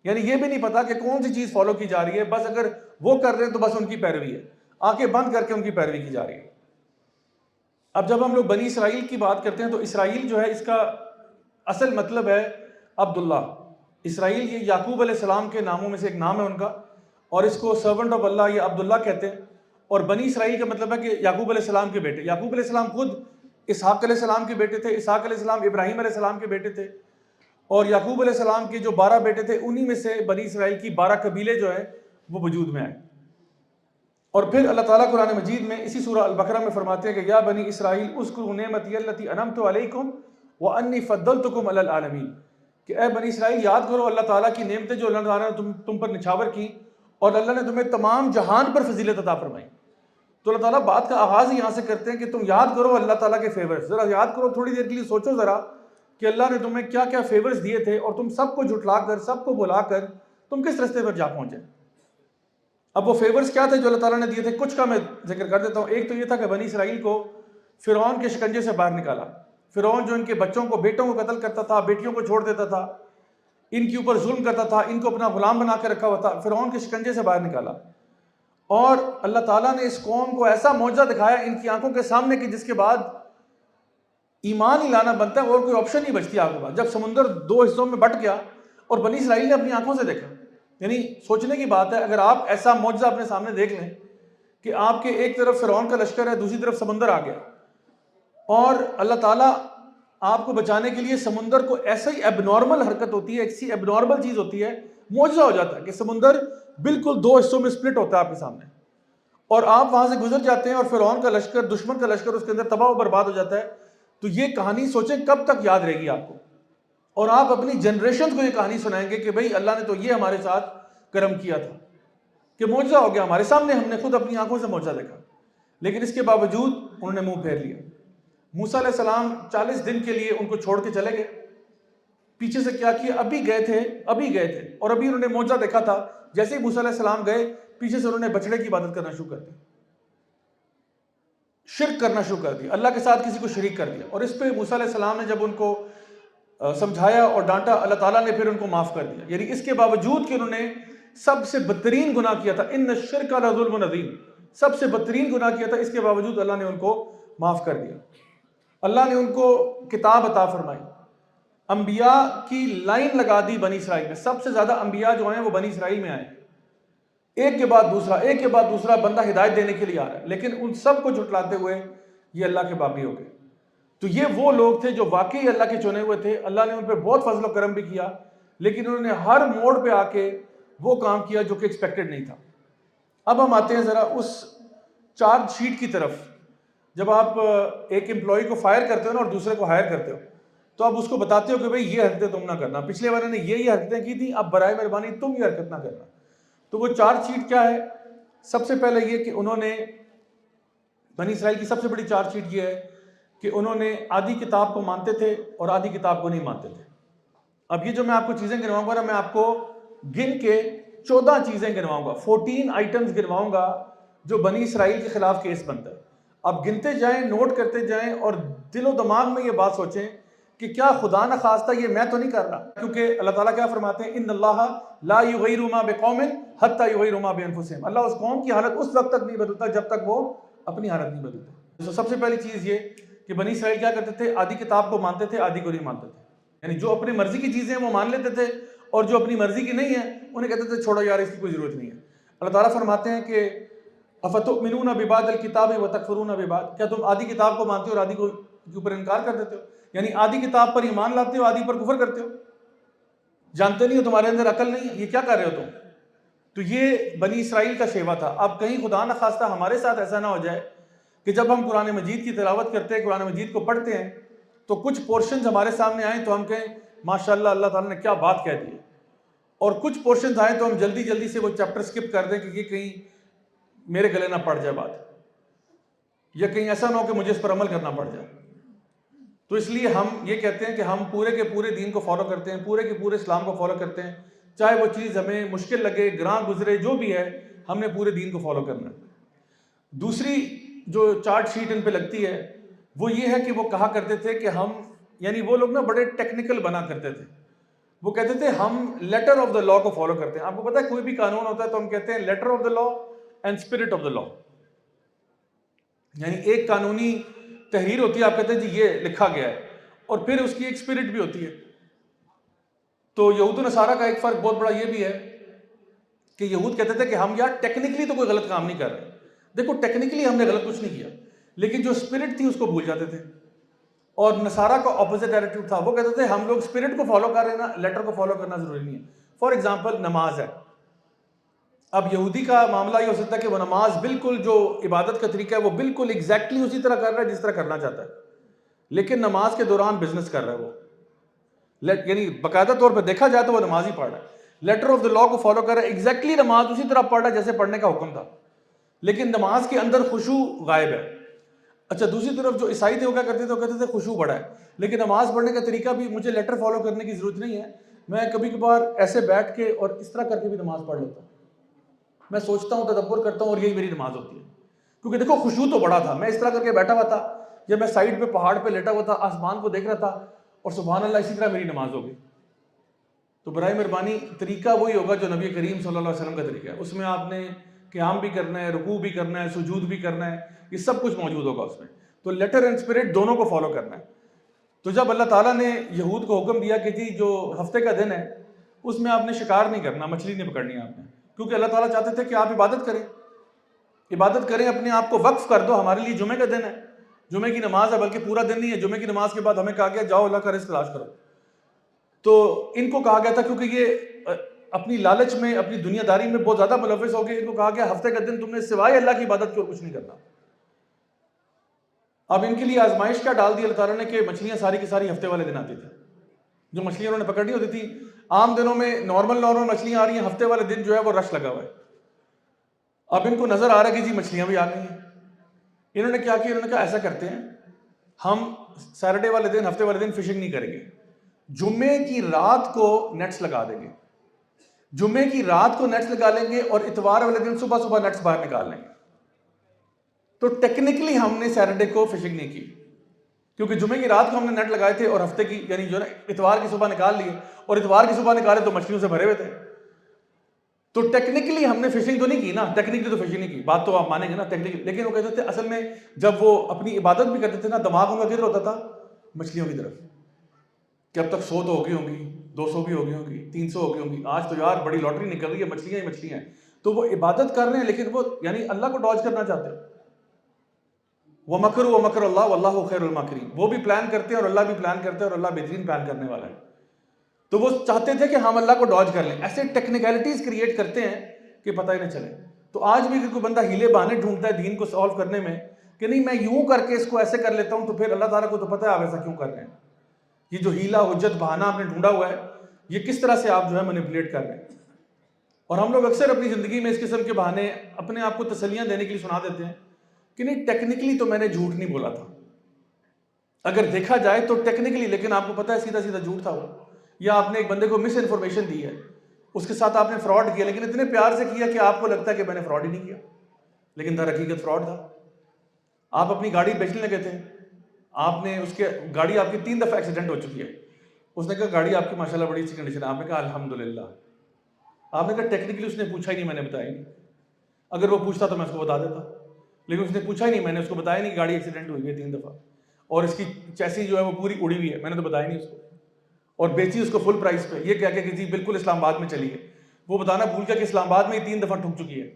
یعنی یہ بھی نہیں پتا کہ کون سی چیز فالو کی جا رہی ہے، بس اگر وہ کر رہے ہیں تو بس ان کی پیروی ہے، آنکھیں بند کر کے ان کی پیروی کی جا رہی ہے. اب جب ہم لوگ بنی اسرائیل کی بات کرتے ہیں تو اسرائیل جو ہے اس کا اصل مطلب ہے عبداللہ. اسرائیل یہ یعقوب علیہ السلام کے ناموں میں سے ایک نام ہے ان کا، اور اس کو سرونٹ آف اللہ یا عبداللہ کہتے ہیں. اور بنی اسرائیل کا مطلب ہے کہ یعقوب علیہ السلام کے بیٹے. یعقوب علیہ السلام خود اسحاق علیہ السلام کے بیٹے تھے، اسحاق علیہ السلام ابراہیم علیہ السلام کے بیٹے تھے، اور یعقوب علیہ السلام کے جو 12 بیٹے تھے انہی میں سے بنی اسرائیل کی 12 قبیلے جو ہیں وہ وجود میں آئے. اور پھر اللہ تعالیٰ قرآن مجید میں اسی سورہ البقرہ میں فرماتے ہیں کہ یا بنی اسرائیل اذکروا نعمتی التی انعمت علیکم وانی فضلتکم علی العالمین، کہ اے بنی اسرائیل یاد کرو اللہ تعالیٰ کی نعمتیں جو اللہ تعالیٰ نے تم پر نچھاور کی، اور اللہ نے تمہیں تمام جہان پر فضیلت عطا فرمائی. تو اللہ تعالیٰ بات کا آغاز ہی یہاں سے کرتے ہیں کہ تم یاد کرو اللہ تعالیٰ کے فیورز. ذرا یاد کرو، تھوڑی دیر کے لیے سوچو ذرا کہ اللہ نے تمہیں کیا کیا فیورز دیے تھے، اور تم سب کو جھٹلا کر، سب کو بلا کر تم کس رستے پر جا پہنچے. اب وہ فیورز کیا تھے جو اللہ تعالیٰ نے دیے تھے؟ کچھ کا میں ذکر کر دیتا ہوں. ایک تو یہ تھا کہ بنی اسرائیل کو فرعون کے شکنجے سے باہر نکالا. فرعون جو ان کے بچوں کو، بیٹوں کو قتل کرتا تھا، بیٹیوں کو چھوڑ دیتا تھا، ان کے اوپر ظلم کرتا تھا، ان کو اپنا غلام بنا کے رکھا ہوا تھا، فرعون کے شکنجے سے باہر نکالا. اور اللہ تعالیٰ نے اس قوم کو ایسا معجزہ دکھایا ان کی آنکھوں کے سامنے کہ جس کے بعد ایمان ہی لانا بنتا ہے اور کوئی آپشن نہیں بچتی آپ کے پاس. جب سمندر 2 حصوں میں بٹ گیا اور بنی اسرائیل نے اپنی آنکھوں سے دیکھا، یعنی سوچنے کی بات ہے اگر آپ ایسا معجزہ اپنے سامنے دیکھ لیں کہ آپ کے ایک طرف فرعون کا لشکر ہے، دوسری طرف سمندر آ گیا، اور اللہ تعالیٰ آپ کو بچانے کے لیے سمندر کو ایسا ہی ایب نارمل حرکت ہوتی ہے، ایسی ایب نارمل چیز ہوتی ہے، معجزہ ہو جاتا ہے کہ سمندر بالکل 2 حصوں میں سپلٹ ہوتا ہے آپ کے سامنے، اور آپ وہاں سے گزر جاتے ہیں، اور فرعون کا لشکر، دشمن کا لشکر اس کے اندر تباہ و برباد ہو جاتا ہے. تو یہ کہانی سوچیں کب تک یاد رہے گی آپ کو، اور آپ اپنی جنریشن کو یہ کہانی سنائیں گے کہ بھئی اللہ نے تو یہ ہمارے ساتھ کرم کیا تھا کہ معجزہ ہو گیا ہمارے سامنے، ہم نے خود اپنی آنکھوں سے معجزہ دیکھا. لیکن اس کے باوجود انہوں نے منہ پھیر لیا. موسیٰ علیہ السلام 40 دن کے لیے ان کو چھوڑ کے چلے گئے. پیچھے سے کیا کیا؟ ابھی گئے تھے اور ابھی انہوں نے معجزہ دیکھا تھا. جیسے ہی موسیٰ علیہ السلام گئے، پیچھے سے انہوں نے بچڑے کی عبادت کرنا شروع کر دی، شرک کرنا شروع کر دیا، اللہ کے ساتھ کسی کو شریک کر دیا. اور اس پہ موسیٰ علیہ السلام نے جب ان کو سمجھایا اور ڈانٹا، اللہ تعالیٰ نے پھر ان کو معاف کر دیا. یعنی اس کے باوجود کہ انہوں نے سب سے بدترین گناہ کیا تھا، ان الشرک لظلم عظیم، سب سے بدترین گناہ کیا تھا، اس کے باوجود اللہ نے ان کو معاف کر دیا. اللہ نے ان کو کتاب عطا فرمائی، انبیاء کی لائن لگا دی بنی اسرائیل میں. سب سے زیادہ انبیاء جو ہیں وہ بنی اسرائیل میں آئے، ایک کے بعد دوسرا، ایک کے بعد دوسرا بندہ ہدایت دینے کے لیے آ رہا ہے، لیکن ان سب کو جھٹلاتے ہوئے یہ اللہ کے باغی ہو گئے. تو یہ وہ لوگ تھے جو واقعی اللہ کے چنے ہوئے تھے. اللہ نے ان پہ بہت فضل و کرم بھی کیا، لیکن انہوں نے ہر موڑ پہ آ کے وہ کام کیا جو کہ ایکسپیکٹڈ نہیں تھا. اب ہم آتے ہیں ذرا اس چارج شیٹ کی طرف. جب آپ ایک امپلائی کو فائر کرتے ہو نا اور دوسرے کو ہائر کرتے ہو تو آپ اس کو بتاتے ہو کہ بھئی یہ حرکتیں تم نہ کرنا، پچھلے والے نے یہ حرکتیں کی تھیں، اب برائے مہربانی تم یہ حرکت نہ کرنا. تو وہ چارج شیٹ کیا ہے؟ سب سے پہلے یہ کہ انہوں نے، بنی اسرائیل کی سب سے بڑی چارج شیٹ یہ ہے کہ انہوں نے آدھی کتاب کو مانتے تھے اور آدھی کتاب کو نہیں مانتے تھے. اب یہ جو میں آپ کو چیزیں گنواؤں گا نا، میں آپ کو گن کے 14 چیزیں گنواؤں گا، 14 آئٹمز گنواؤں گا جو بنی اسرائیل کے خلاف کیس بنتا ہے. اب گنتے جائیں، نوٹ کرتے جائیں، اور دل و دماغ میں یہ بات سوچیں کہ کیا خدا نہ خواستہ یہ میں تو نہیں کر رہا. کیونکہ اللہ تعالیٰ کیا فرماتے ہیں؟ ان اللہ لا یغیر ما بقوم حتی یغیر ما بانفسہم. اللہ اس قوم کی حالت اس وقت تک نہیں بدلتا جب تک وہ اپنی حالت نہیں بدلتے. تو سب سے پہلی چیز یہ کہ بنی اسرائیل کیا کرتے تھے؟ آدھی کتاب کو مانتے تھے، آدھی کو نہیں مانتے تھے. یعنی جو اپنی مرضی کی چیزیں ہیں وہ مان لیتے تھے، اور جو اپنی مرضی کی نہیں ہیں انہیں کہتے تھے چھوڑو یار اس کی کوئی ضرورت نہیں ہے۔ اللہ تعالیٰ فرماتے ہیں کہ افتؤمنون ببعض الکتاب وتکفرون ببعض، کیا تم آدھی کتاب کو مانتے ہو اور آدھی کو کے اوپر انکار کر دیتے ہو؟ یعنی آدھی کتاب پر ایمان لاتے ہو، آدھی پر کفر کرتے ہو، جانتے نہیں ہو، تمہارے اندر عقل نہیں ہے، یہ کیا کر رہے ہو تم؟ تو یہ بنی اسرائیل کا شیوا تھا۔ اب کہیں خدا نخواستہ ہمارے ساتھ ایسا نہ ہو جائے کہ جب ہم قرآن مجید کی تلاوت کرتے ہیں، قرآن مجید کو پڑھتے ہیں، تو کچھ پورشنز ہمارے سامنے آئیں تو ہم کہیں ماشاءاللہ اللہ تعالیٰ نے کیا بات کہہ دی، اور کچھ پورشنز آئیں تو ہم جلدی جلدی سے وہ چیپٹر سکپ کر دیں کہ یہ کہیں میرے گلے نہ پڑ جائے بات، یا کہیں ایسا نہ ہو کہ مجھے اس پر عمل کرنا پڑ جائے۔ تو اس لیے ہم یہ کہتے ہیں کہ ہم پورے کے پورے دین کو فالو کرتے ہیں، پورے کے پورے اسلام کو فالو کرتے ہیں، چاہے وہ چیز ہمیں مشکل لگے، گراں گزرے، جو بھی ہے، ہم نے پورے دین کو فالو کرنا ہے۔ دوسری جو چارٹ شیٹ ان پہ لگتی ہے وہ یہ ہے کہ وہ کہا کرتے تھے کہ ہم، یعنی وہ لوگ نا بڑے ٹیکنیکل بنا کرتے تھے، وہ کہتے تھے ہم لیٹر آف دا لا کو فالو کرتے ہیں۔ آپ کو پتا ہے کوئی بھی قانون ہوتا ہے تو ہم کہتے ہیں letter of the law and spirit of the law, یعنی ایک قانونی تحریر ہوتی ہے، آپ کہتے ہیں جی یہ لکھا گیا ہے، اور پھر اس کی ایک اسپرٹ بھی ہوتی ہے۔ تو یہود و نصارہ کا ایک فرق بہت بڑا یہ بھی ہے کہ یہود کہتے تھے کہ ہم یار ٹیکنیکلی تو کوئی غلط کام نہیں کر رہے، دیکھو ٹیکنیکلی ہم نے غلط کچھ نہیں کیا، لیکن جو اسپرٹ تھی اس کو بھول جاتے تھے۔ اور نصارہ کا اپوزٹ ایٹیٹیوڈ تھا، وہ کہتے تھے ہم لوگ اسپرٹ کو فالو کر رہے ہیں نا، لیٹر کو فالو کرنا ضروری نہیں ہے۔ فار ایگزامپل نماز ہے، اب یہودی کا معاملہ یہ ہو سکتا ہے کہ وہ نماز بالکل جو عبادت کا طریقہ ہے وہ بالکل ایگزیکٹلی اسی طرح کر رہا ہے جس طرح کرنا چاہتا ہے، لیکن نماز کے دوران بزنس کر رہا ہے وہ، یعنی باقاعدہ طور پہ دیکھا جائے تو وہ نماز ہی پڑھ رہا ہے، لیٹر آف دا لا کو فالو کر رہا ہے، ایگزیکٹلی نماز اسی طرح پڑھ رہا ہے جیسے پڑھنے کا حکم تھا، لیکن نماز کے اندر خشوع غائب ہے۔ اچھا دوسری طرف جو عیسائی تھے وہ کیا کرتے تھے، وہ کہتے تھے خشوع بڑا ہے، لیکن نماز پڑھنے کا طریقہ بھی مجھے لیٹر فالو کرنے کی ضرورت نہیں ہے، میں کبھی کبھار ایسے بیٹھ کے اور اس طرح کر کے بھی نماز پڑھ لیتا ہوں، میں سوچتا ہوں، تدبر کرتا ہوں، اور یہی میری نماز ہوتی ہے، کیونکہ دیکھو خشوع تو بڑا تھا، میں اس طرح کر کے بیٹھا ہوا تھا، جب میں سائڈ پہ پہاڑ پہ لیٹا ہوا تھا، آسمان کو دیکھ رہا تھا، اور سبحان اللہ اسی طرح میری نماز ہوگی۔ تو برائے مہربانی طریقہ وہی ہوگا جو نبی کریم صلی اللہ علیہ وسلم کا طریقہ ہے، اس میں آپ نے قیام بھی کرنا ہے، رکوع بھی کرنا ہے، سجود بھی کرنا ہے، یہ سب کچھ موجود ہوگا اس میں۔ تو لیٹر اینڈ اسپرٹ دونوں کو فالو کرنا ہے۔ تو جب اللہ تعالیٰ نے یہود کو حکم دیا کہ جی جو ہفتے کا دن ہے اس میں آپ نے شکار نہیں کرنا، مچھلی نہیں پکڑنی آپ نے، کیونکہ اللہ تعالیٰ چاہتے تھے کہ آپ عبادت کریں، اپنے آپ کو وقف کر دو، ہمارے لیے جمعے کا دن ہے، جمعے کی نماز ہے، بلکہ پورا دن نہیں ہے، جمعے کی نماز کے بعد ہمیں کہا گیا جاؤ اللہ کا رزق تلاش کرو۔ تو ان کو کہا گیا تھا کیونکہ یہ اپنی لالچ میں، اپنی دنیا داری میں بہت زیادہ ملوث ہو گئے، ان کو کہا گیا ہفتے کا دن تم نے سوائے اللہ کی عبادت کی اور کچھ نہیں کرنا۔ اب ان کے لیے آزمائش کیا ڈال دی اللہ تعالیٰ نے کہ مچھلیاں ساری کی ساری ہفتے والے دن آتی تھی، جو مچھلیاں انہوں نے پکڑنی ہوتی تھی، عام دنوں میں نارمل مچھلیاں آ رہی ہیں، ہفتے والے دن جو ہے وہ رش لگا ہوا ہے۔ اب ان کو نظر آ رہا ہے کہ جی مچھلیاں بھی آ گئی ہیں، انہوں نے کیا کیا، انہوں نے کہا ایسا کرتے ہیں ہم سیٹرڈے والے دن، ہفتے والے دن فشنگ نہیں کریں گے، جمعے کی رات کو نیٹس لگا دیں گے، جمعے کی رات کو نیٹس لگا لیں گے، اور اتوار والے دن صبح صبح نیٹس باہر نکال لیں گے۔ تو ٹیکنیکلی ہم نے سیٹرڈے کو فشنگ نہیں کی، کیونکہ جمعے کی رات کو ہم نے نیٹ لگائے تھے، اور ہفتے کی یعنی جو ہے اتوار کی صبح نکال لیے، اور اتوار کی صبح نکالے تو مچھلیوں سے بھرے ہوئے تھے۔ تو ٹیکنیکلی ہم نے فشنگ تو نہیں کی نا، ٹیکنیکلی تو فشنگ نہیں کی، بات تو آپ مانیں گے نا ٹیکنیکلی، لیکن وہ کہتے تھے اصل میں جب وہ اپنی عبادت بھی کرتے تھے نا، دماغ ان کا کدھر ہوتا تھا، مچھلیوں کی طرف، کہ اب تک 100 تو ہو گئی ہوں گی، 200 بھی ہو گئی ہوں گی، 300 ہو گئی ہوں گی، آج تو یار بڑی لاٹری نکل رہی ہے، مچھلیاں ہی مچھلیاں ہیں۔ تو وہ عبادت کر رہے ہیں لیکن وہ یعنی اللہ کو ڈاج کرنا چاہتے ہیں۔ وَمَكَرُوا وَمَكَرَ اللَّهُ وَاللَّهُ خَيْرُ الْمَاكِرِينَ، وہ بھی پلان کرتے ہیں اور اللہ بھی پلان کرتے ہیں، اور اللہ بہترین پلان کرنے والا ہے۔ تو وہ چاہتے تھے کہ ہم اللہ کو ڈاج کر لیں، ایسے ٹیکنیکلٹیز کریٹ کرتے ہیں کہ پتہ ہی نہ چلے۔ تو آج بھی اگر کوئی بندہ ہیلے بہانے ڈھونڈتا ہے دین کو سالو کرنے میں کہ نہیں میں یوں کر کے اس کو ایسے کر لیتا ہوں، تو پھر اللہ تعالیٰ کو تو پتہ ہے آپ ایسا کیوں کر رہے ہیں۔ یہ جو ہیلا حجت بہانہ آپ نے ڈھونڈا ہوا ہے، یہ کس طرح سے آپ جو ہے مینیپولیٹ کر رہے ہیں۔ اور ہم لوگ اکثر اپنی زندگی میں اس قسم کے بہانے اپنے آپ کو تسلیاں دینے کے لیے سنا دیتے ہیں کہ نہیں ٹیکنیکلی تو میں نے جھوٹ نہیں بولا تھا، اگر دیکھا جائے تو ٹیکنیکلی، لیکن آپ کو پتہ ہے سیدھا سیدھا جھوٹ تھا وہ، یا آپ نے ایک بندے کو مس انفارمیشن دی ہے، اس کے ساتھ آپ نے فراڈ کیا، لیکن اتنے پیار سے کیا کہ آپ کو لگتا ہے کہ میں نے فراڈ ہی نہیں کیا، لیکن در حقیقت فراڈ تھا۔ آپ اپنی گاڑی بیچنے لگے تھے، آپ نے اس کے گاڑی آپ کی 3 دفعہ ایکسیڈنٹ ہو چکی ہے، اس نے کہا گاڑی آپ کی ماشاءاللہ بڑی اچھی کنڈیشن ہے، آپ نے کہا الحمدللہ، آپ نے کہا ٹیکنیکلی اس نے پوچھا ہی نہیں، میں نے بتایا نہیں، اگر وہ پوچھتا تو میں اس کو بتا دیتا، لیکن اس نے پوچھا ہی نہیں، میں نے اس کو بتایا نہیں کہ گاڑی ایکسیڈنٹ ہوئی ہے 3 دفعہ، اور اس کی چیسی جو ہے وہ پوری اڑی ہوئی ہے، میں نے تو بتایا نہیں اس کو، اور بیچی اس کو فل پرائز پہ، یہ کہہ کے کہ جی بالکل اسلام آباد میں چلی ہے، وہ بتانا بھول گیا کہ اسلام آباد میں ہی 3 دفعہ ٹھک چکی ہے۔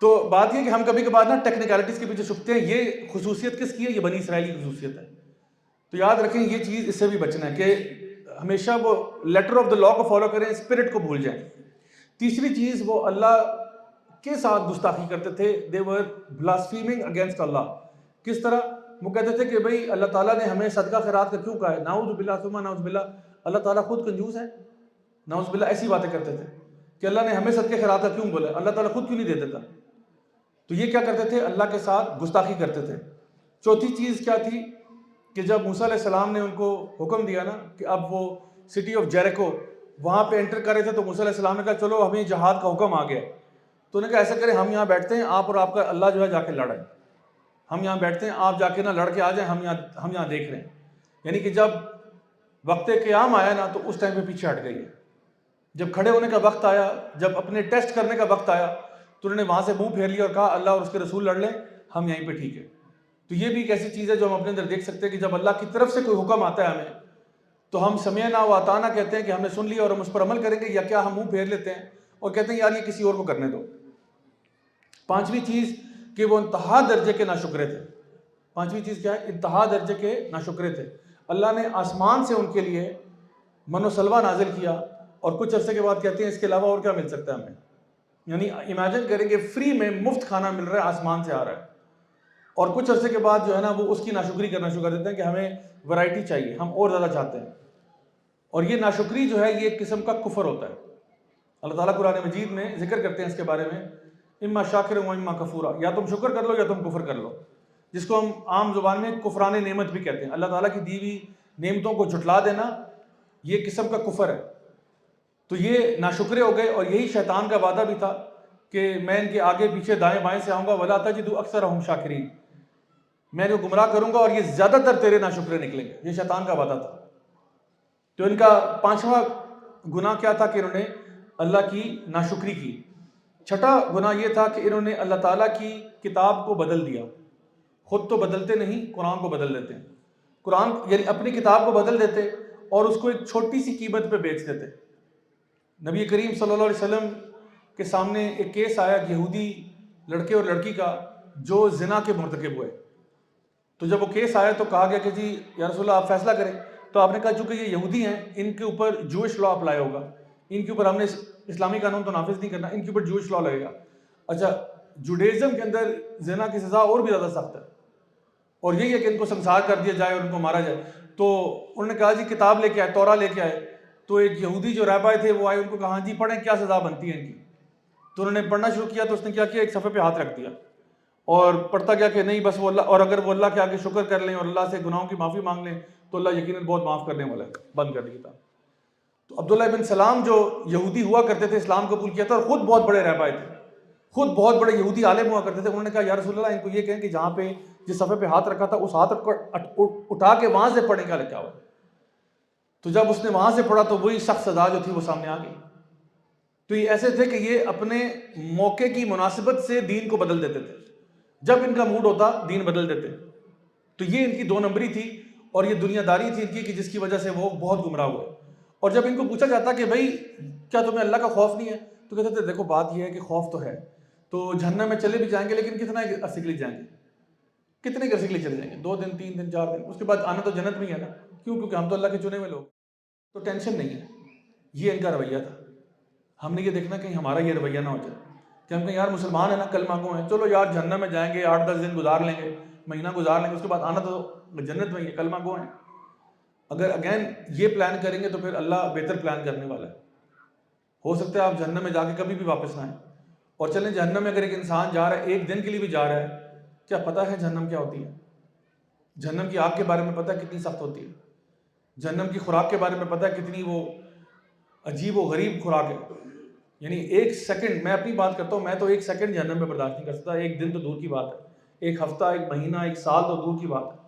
تو بات یہ کہ ہم کبھی کبھار نا ٹیکنیکلٹیز کے پیچھے چھپتے ہیں، یہ خصوصیت کس کی ہے؟ یہ بنی اسرائیل کی خصوصیت ہے۔ تو یاد رکھیں یہ چیز، اس سے بھی بچنا ہے کہ ہمیشہ وہ لیٹر آف دا لا کو فالو کریں، اسپرٹ کو بھول جائیں۔ تیسری چیز، وہ اللہ کے ساتھ گستاخی کرتے تھے، دے ور بلاسفیمنگ اگینسٹ اللہ۔ کس طرح؟ وہ کہتے تھے کہ بھئی اللہ تعالیٰ نے ہمیں صدقہ خیرات کا کیوں کہا ہے؟ نعوذ باللہ ثم نعوذ باللہ، اللہ تعالیٰ خود کنجوس ہے؟ نعوذ باللہ ایسی باتیں کرتے تھے کہ اللہ نے ہمیں صدقہ خیرات کا کیوں بولا ہے؟ اللہ تعالیٰ خود کیوں نہیں دے دیتا؟ تو یہ کیا کرتے تھے؟ اللہ کے ساتھ گستاخی کرتے تھے۔ چوتھی چیز کیا تھی کہ جب موسیٰ علیہ السلام نے ان کو حکم دیا نا کہ اب وہ سٹی آف جیریکو وہاں پہ انٹر کر رہے تھے، تو موسیٰ علیہ السلام نے کہا چلو ہمیں جہاد کا حکم آ گیا۔ تو انہوں نے کہا ایسا کریں، ہم یہاں بیٹھتے ہیں، آپ اور آپ کا اللہ جو ہے جا کے لڑیں، ہم یہاں بیٹھتے ہیں، آپ جا کے نہ لڑ کے آ جائیں، ہم یہاں دیکھ رہے ہیں۔ یعنی کہ جب وقت قیام آیا نا تو اس ٹائم پہ پیچھے ہٹ گئی ہے۔ جب کھڑے ہونے کا وقت آیا، جب اپنے ٹیسٹ کرنے کا وقت آیا، تو انہوں نے وہاں سے منہ پھیر لیا اور کہا اللہ اور اس کے رسول لڑ لیں، ہم یہیں پہ ٹھیک ہے۔ تو یہ بھی ایک ایسی چیز ہے جو ہم اپنے اندر دیکھ سکتے ہیں کہ جب اللہ کی طرف سے کوئی حکم آتا ہے ہمیں، تو ہم سمعنا و اطعنا کہتے ہیں کہ ہم نے سن لیا اور ہم اس پر عمل کریں گے، یا کیا ہم منہ پھیر لیتے ہیں اور کہتے ہیں یار یہ کسی اور کو کرنے دو۔ پانچویں چیز کہ وہ انتہا درجے کے ناشکرے تھے۔ پانچویں چیز کیا ہے؟ انتہا درجے کے ناشکرے تھے۔ اللہ نے آسمان سے ان کے لیے من و سلوہ نازل کیا، اور کچھ عرصے کے بعد کہتے ہیں اس کے علاوہ اور کیا مل سکتا ہے ہمیں؟ یعنی امیجن کریں کہ فری میں مفت کھانا مل رہا ہے، آسمان سے آ رہا ہے، اور کچھ عرصے کے بعد جو ہے نا وہ اس کی ناشکری کرنا شروع کر دیتے ہیں کہ ہمیں ورائٹی چاہیے، ہم اور زیادہ چاہتے ہیں۔ اور یہ ناشکری جو ہے یہ ایک قسم کا کفر ہوتا ہے۔ اللہ تعالیٰ قرآن مجید میں ذکر کرتے ہیں اس کے بارے میں، اما شاکر و اما کفورا، یا تم شکر کر لو یا تم کفر کر لو، جس کو ہم عام زبان میں کفران نعمت بھی کہتے ہیں۔ اللہ تعالیٰ کی دی ہوئی نعمتوں کو جھٹلا دینا یہ قسم کا کفر ہے۔ تو یہ ناشکرے ہو گئے، اور یہی شیطان کا وعدہ بھی تھا کہ میں ان کے آگے پیچھے دائیں بائیں سے آؤں گا، ولا تجد اکثرہم شاکرین، میں انہیں گمراہ کروں گا اور یہ زیادہ تر تیرے ناشکرے نکلیں گے۔ یہ شیطان کا وعدہ تھا۔ تو ان کا پانچواں گناہ کیا تھا کہ انہوں نے اللہ کی ناشکری کی۔ چھٹا گناہ یہ تھا کہ انہوں نے اللہ تعالیٰ کی کتاب کو بدل دیا۔ خود تو بدلتے نہیں، قرآن کو بدل دیتے ہیں۔ قرآن یعنی اپنی کتاب کو بدل دیتے اور اس کو ایک چھوٹی سی قیمت پہ بیچ دیتے۔ نبی کریم صلی اللہ علیہ وسلم کے سامنے ایک کیس آیا یہودی لڑکے اور لڑکی کا جو زنا کے مرتکب ہوئے۔ تو جب وہ کیس آیا تو کہا گیا کہ جی یا رسول اللہ آپ فیصلہ کریں۔ تو آپ نے کہا چونکہ یہ یہودی ہیں، ان کے اوپر جوئش لا اپلائی ہوگا، ان کے اوپر ہم نے اسلامی قانون تو نافذ نہیں کرنا، ان کے اوپر جوئش لا لگے گا۔ اچھا، جوڈیزم کے اندر زنا کی سزا اور بھی زیادہ سخت ہے، اور یہی ہے کہ ان کو سنسار کر دیا جائے اور ان کو مارا جائے۔ تو انہوں نے کہا جی کتاب لے کے آئے، تورا لے کے آئے۔ تو ایک یہودی جو رہبر تھے وہ آئے، ان کو کہا جی پڑھیں کیا سزا بنتی ہے ان کی۔ تو انہوں نے پڑھنا شروع کیا، تو اس نے کیا کیا، ایک صفحے پہ ہاتھ رکھ دیا اور پڑھتا گیا کہ نہیں بس وہ اللہ، اور اگر وہ اللہ کے آگے شکر کر لیں اور اللہ سے گناہوں کی معافی مانگ لیں تو اللہ یقیناً بہت معاف کرنے والا ہے۔ بند کر دی کتاب۔ تو عبداللہ بن سلام جو یہودی ہوا کرتے تھے، اسلام قبول کیا تھا، اور خود بہت بڑے رہبر تھے، خود بہت بڑے یہودی عالم ہوا کرتے تھے۔ انہوں نے کہا یا رسول اللہ ان کو یہ کہیں کہ جہاں پہ جس صفحے پہ ہاتھ رکھا تھا اس ہاتھ کو اٹھا کے وہاں سے پڑھیں، کیا لکھا ہوا۔ تو جب اس نے وہاں سے پڑھا تو وہی سخت سزا جو تھی وہ سامنے آ گئی۔ تو یہ ایسے تھے کہ یہ اپنے موقع کی مناسبت سے دین کو بدل دیتے تھے، جب ان کا موڈ ہوتا دین بدل دیتے۔ تو یہ ان کی 2 نمبری تھی، اور یہ دنیا داری تھی ان کی کہ جس کی وجہ سے وہ بہت گمراہ ہوئے۔ اور جب ان کو پوچھا جاتا کہ بھائی کیا تمہیں اللہ کا خوف نہیں ہے، تو کہتے تھے دیکھو بات یہ ہے کہ خوف تو ہے، تو جہنم میں چلے بھی جائیں گے لیکن کتنا عرصے کے لیے جائیں گے، کتنے عرصے کے لیے چلے جائیں گے، 2 دن 3 دن 4 دن، اس کے بعد آنا تو جنت میں ہی ہے نا۔ کیوں؟ کیونکہ ہم تو اللہ کے چنے ہوئے لوگ، تو ٹینشن نہیں ہے۔ یہ ان کا رویہ تھا۔ ہم نے یہ دیکھنا کہ ہمارا یہ رویہ نہ ہو جائے کہ ہم کہیں یار مسلمان ہیں نا، کلمہ گو ہیں، چلو یار جہنم میں جائیں گے، 8-10 دن گزار لیں گے، مہینہ گزار لیں گے، اس کے بعد آنا تو جنت میں ہی ہے، کلمہ گو ہیں۔ اگر اگین یہ پلان کریں گے تو پھر اللہ بہتر پلان کرنے والا ہے۔ ہو سکتا ہے آپ جہنم میں جا کے کبھی بھی واپس نہ آئیں۔ اور چلیں جہنم میں اگر ایک انسان جا رہا ہے، 1 دن کے لیے بھی جا رہا ہے، کیا پتہ ہے جہنم کیا ہوتی ہے؟ جہنم کی آگ کے بارے میں پتہ ہے کتنی سخت ہوتی ہے؟ جہنم کی خوراک کے بارے میں پتہ ہے کتنی وہ عجیب و غریب خوراک ہے؟ یعنی 1 سیکنڈ، میں اپنی بات کرتا ہوں، میں تو 1 سیکنڈ جہنم میں برداشت نہیں کر سکتا، 1 دن تو دور کی بات ہے، 1 ہفتہ، 1 مہینہ، 1 سال تو دور کی بات ہے۔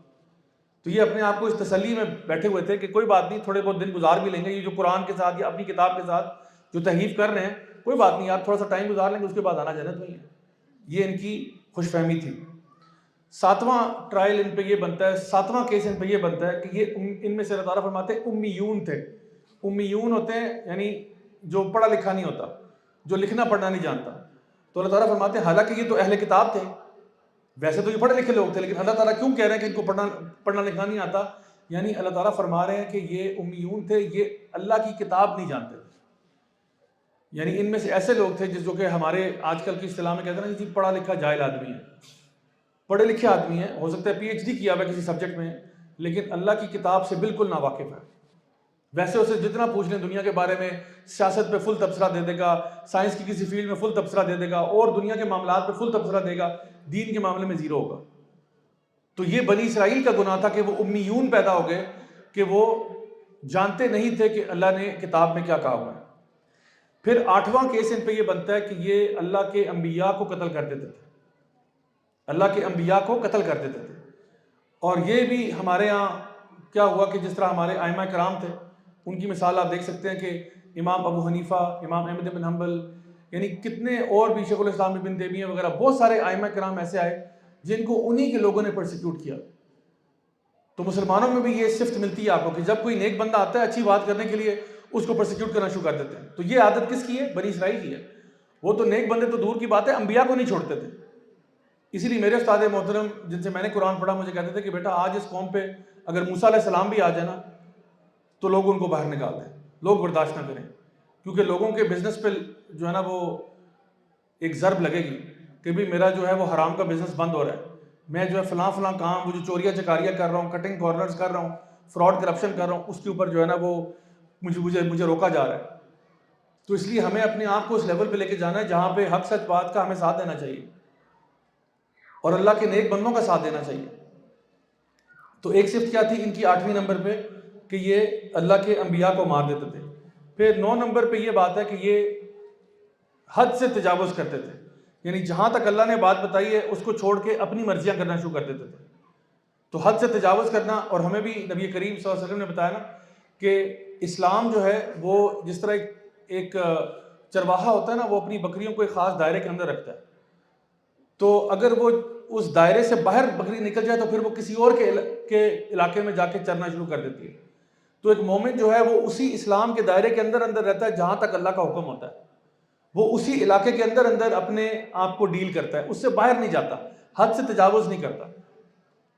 تو یہ اپنے آپ کو اس تسلی میں بیٹھے ہوئے تھے کہ کوئی بات نہیں، تھوڑے بہت دن گزار بھی لیں گے، یہ جو قرآن کے ساتھ یا اپنی کتاب کے ساتھ جو تحریف کر رہے ہیں، کوئی بات نہیں یار، تھوڑا سا ٹائم گزار لیں گے، اس کے بعد آنا جنت نہیں ہے۔ یہ ان کی خوش فہمی تھی۔ 7واں ٹرائل ان پہ یہ بنتا ہے، 7واں کیس ان پہ یہ بنتا ہے کہ یہ ان میں سے اللہ تعالیٰ فرماتے ہیں امیون تھے. امیون ہوتے ہیں یعنی جو پڑھا لکھا نہیں ہوتا، جو لکھنا پڑھنا نہیں جانتا. تو اللہ تعالیٰ فرماتے ہیں حالانکہ یہ تو اہل کتاب تھے، ویسے تو یہ پڑھے لکھے لوگ تھے، لیکن اللہ تعالیٰ کیوں کہہ رہے ہیں کہ ان کو پڑھنا لکھنا نہیں آتا؟ یعنی اللہ تعالیٰ فرما رہے ہیں کہ یہ امیون تھے، یہ اللہ کی کتاب نہیں جانتے تھے. یعنی ان میں سے ایسے لوگ تھے جو کہ ہمارے آج کل کی اصطلاح میں کہتے ہیں نا کہ پڑھا لکھا جاہل آدمی ہے. پڑھے لکھے آدمی ہیں، ہو سکتا ہے پی ایچ ڈی کیا ہوا کسی سبجیکٹ میں، لیکن اللہ کی کتاب سے بالکل ناواقف ہے. ویسے اسے جتنا پوچھ لیں دنیا کے بارے میں، سیاست پہ فل تبصرہ دے دے گا، سائنس کی کسی فیلڈ میں فل تبصرہ دے دے گا، اور دنیا کے معاملات پہ فل تبصرہ دے گا، دین کے معاملے میں زیرو ہوگا. تو یہ بنی اسرائیل کا گناہ تھا کہ وہ امیون پیدا ہو گئے، کہ وہ جانتے نہیں تھے کہ اللہ نے کتاب میں کیا کہا ہوا ہے. پھر 8واں کیس ان پہ یہ بنتا ہے کہ یہ اللہ کے انبیاء کو قتل کر دیتے تھے، اللہ کے انبیاء کو قتل کر دیتے تھے. اور یہ بھی ہمارے ہاں کیا ہوا کہ جس طرح ہمارے ائمہ کرام تھے، ان کی مثال آپ دیکھ سکتے ہیں کہ امام ابو حنیفہ، امام احمد بن حنبل، یعنی کتنے اور بھی، شیخ الاسلام ابن تیمیہ وغیرہ، بہت سارے ائمہ کرام ایسے آئے جن کو انہی کے لوگوں نے پرسیکیوٹ کیا. تو مسلمانوں میں بھی یہ صفت ملتی ہے آپ کو کہ جب کوئی نیک بندہ آتا ہے اچھی بات کرنے کے لیے، اس کو پرسیکیوٹ کرنا شروع کر دیتے ہیں. تو یہ عادت کس کی ہے؟ بنی اسرائیل کی ہے. وہ تو نیک بندے تو دور کی بات ہے، انبیاء کو نہیں چھوڑتے تھے. اسی لیے میرے استاد محترم جن سے میں نے قرآن پڑھا مجھے کہتے تھے کہ بیٹا آج اس قوم پہ اگر موسیٰ علیہ السلام بھی آ جائے نا تو لوگ ان کو باہر نکال دیں، لوگ برداشت نہ کریں، کیونکہ لوگوں کے بزنس پہ جو ہے نا وہ ایک ضرب لگے گی کہ بھی میرا جو ہے وہ حرام کا بزنس بند ہو رہا ہے، میں جو ہے فلاں کام، وہ جو چوریاں چکاریاں کر رہا ہوں، کٹنگ کارنرز کر رہا ہوں، فراڈ کرپشن کر رہا ہوں، اس کے اوپر جو ہے نا وہ مجھے روکا جا رہا ہے. تو اس لیے ہمیں اپنے آپ کو اس لیول پہ لے کے جانا ہے جہاں پہ حق سچ بات کا ہمیں ساتھ دینا چاہیے اور اللہ کے نیک بندوں کا ساتھ دینا چاہیے. تو ایک صفت کیا تھی ان کی 8ویں نمبر پہ کہ یہ اللہ کے انبیاء کو مار دیتے تھے. پھر 9 نمبر پہ یہ بات ہے کہ یہ حد سے تجاوز کرتے تھے، یعنی جہاں تک اللہ نے بات بتائی ہے اس کو چھوڑ کے اپنی مرضیاں کرنا شروع کر دیتے تھے. تو حد سے تجاوز کرنا، اور ہمیں بھی نبی کریم صلی اللہ علیہ وسلم نے بتایا نا کہ اسلام جو ہے وہ جس طرح ایک چرواہا ہوتا ہے نا، وہ اپنی بکریوں کو ایک خاص دائرے کے اندر رکھتا ہے. تو اگر وہ اس دائرے سے باہر بکری نکل جائے تو پھر وہ کسی اور کے علاقے میں جا کے چرنا شروع کر دیتی ہے. تو ایک مومن جو ہے وہ اسی اسلام کے دائرے کے اندر رہتا ہے جہاں تک اللہ کا حکم ہوتا ہے، وہ اسی علاقے کے اندر اپنے آپ کو ڈیل کرتا ہے، اس سے باہر نہیں جاتا، حد سے تجاوز نہیں کرتا.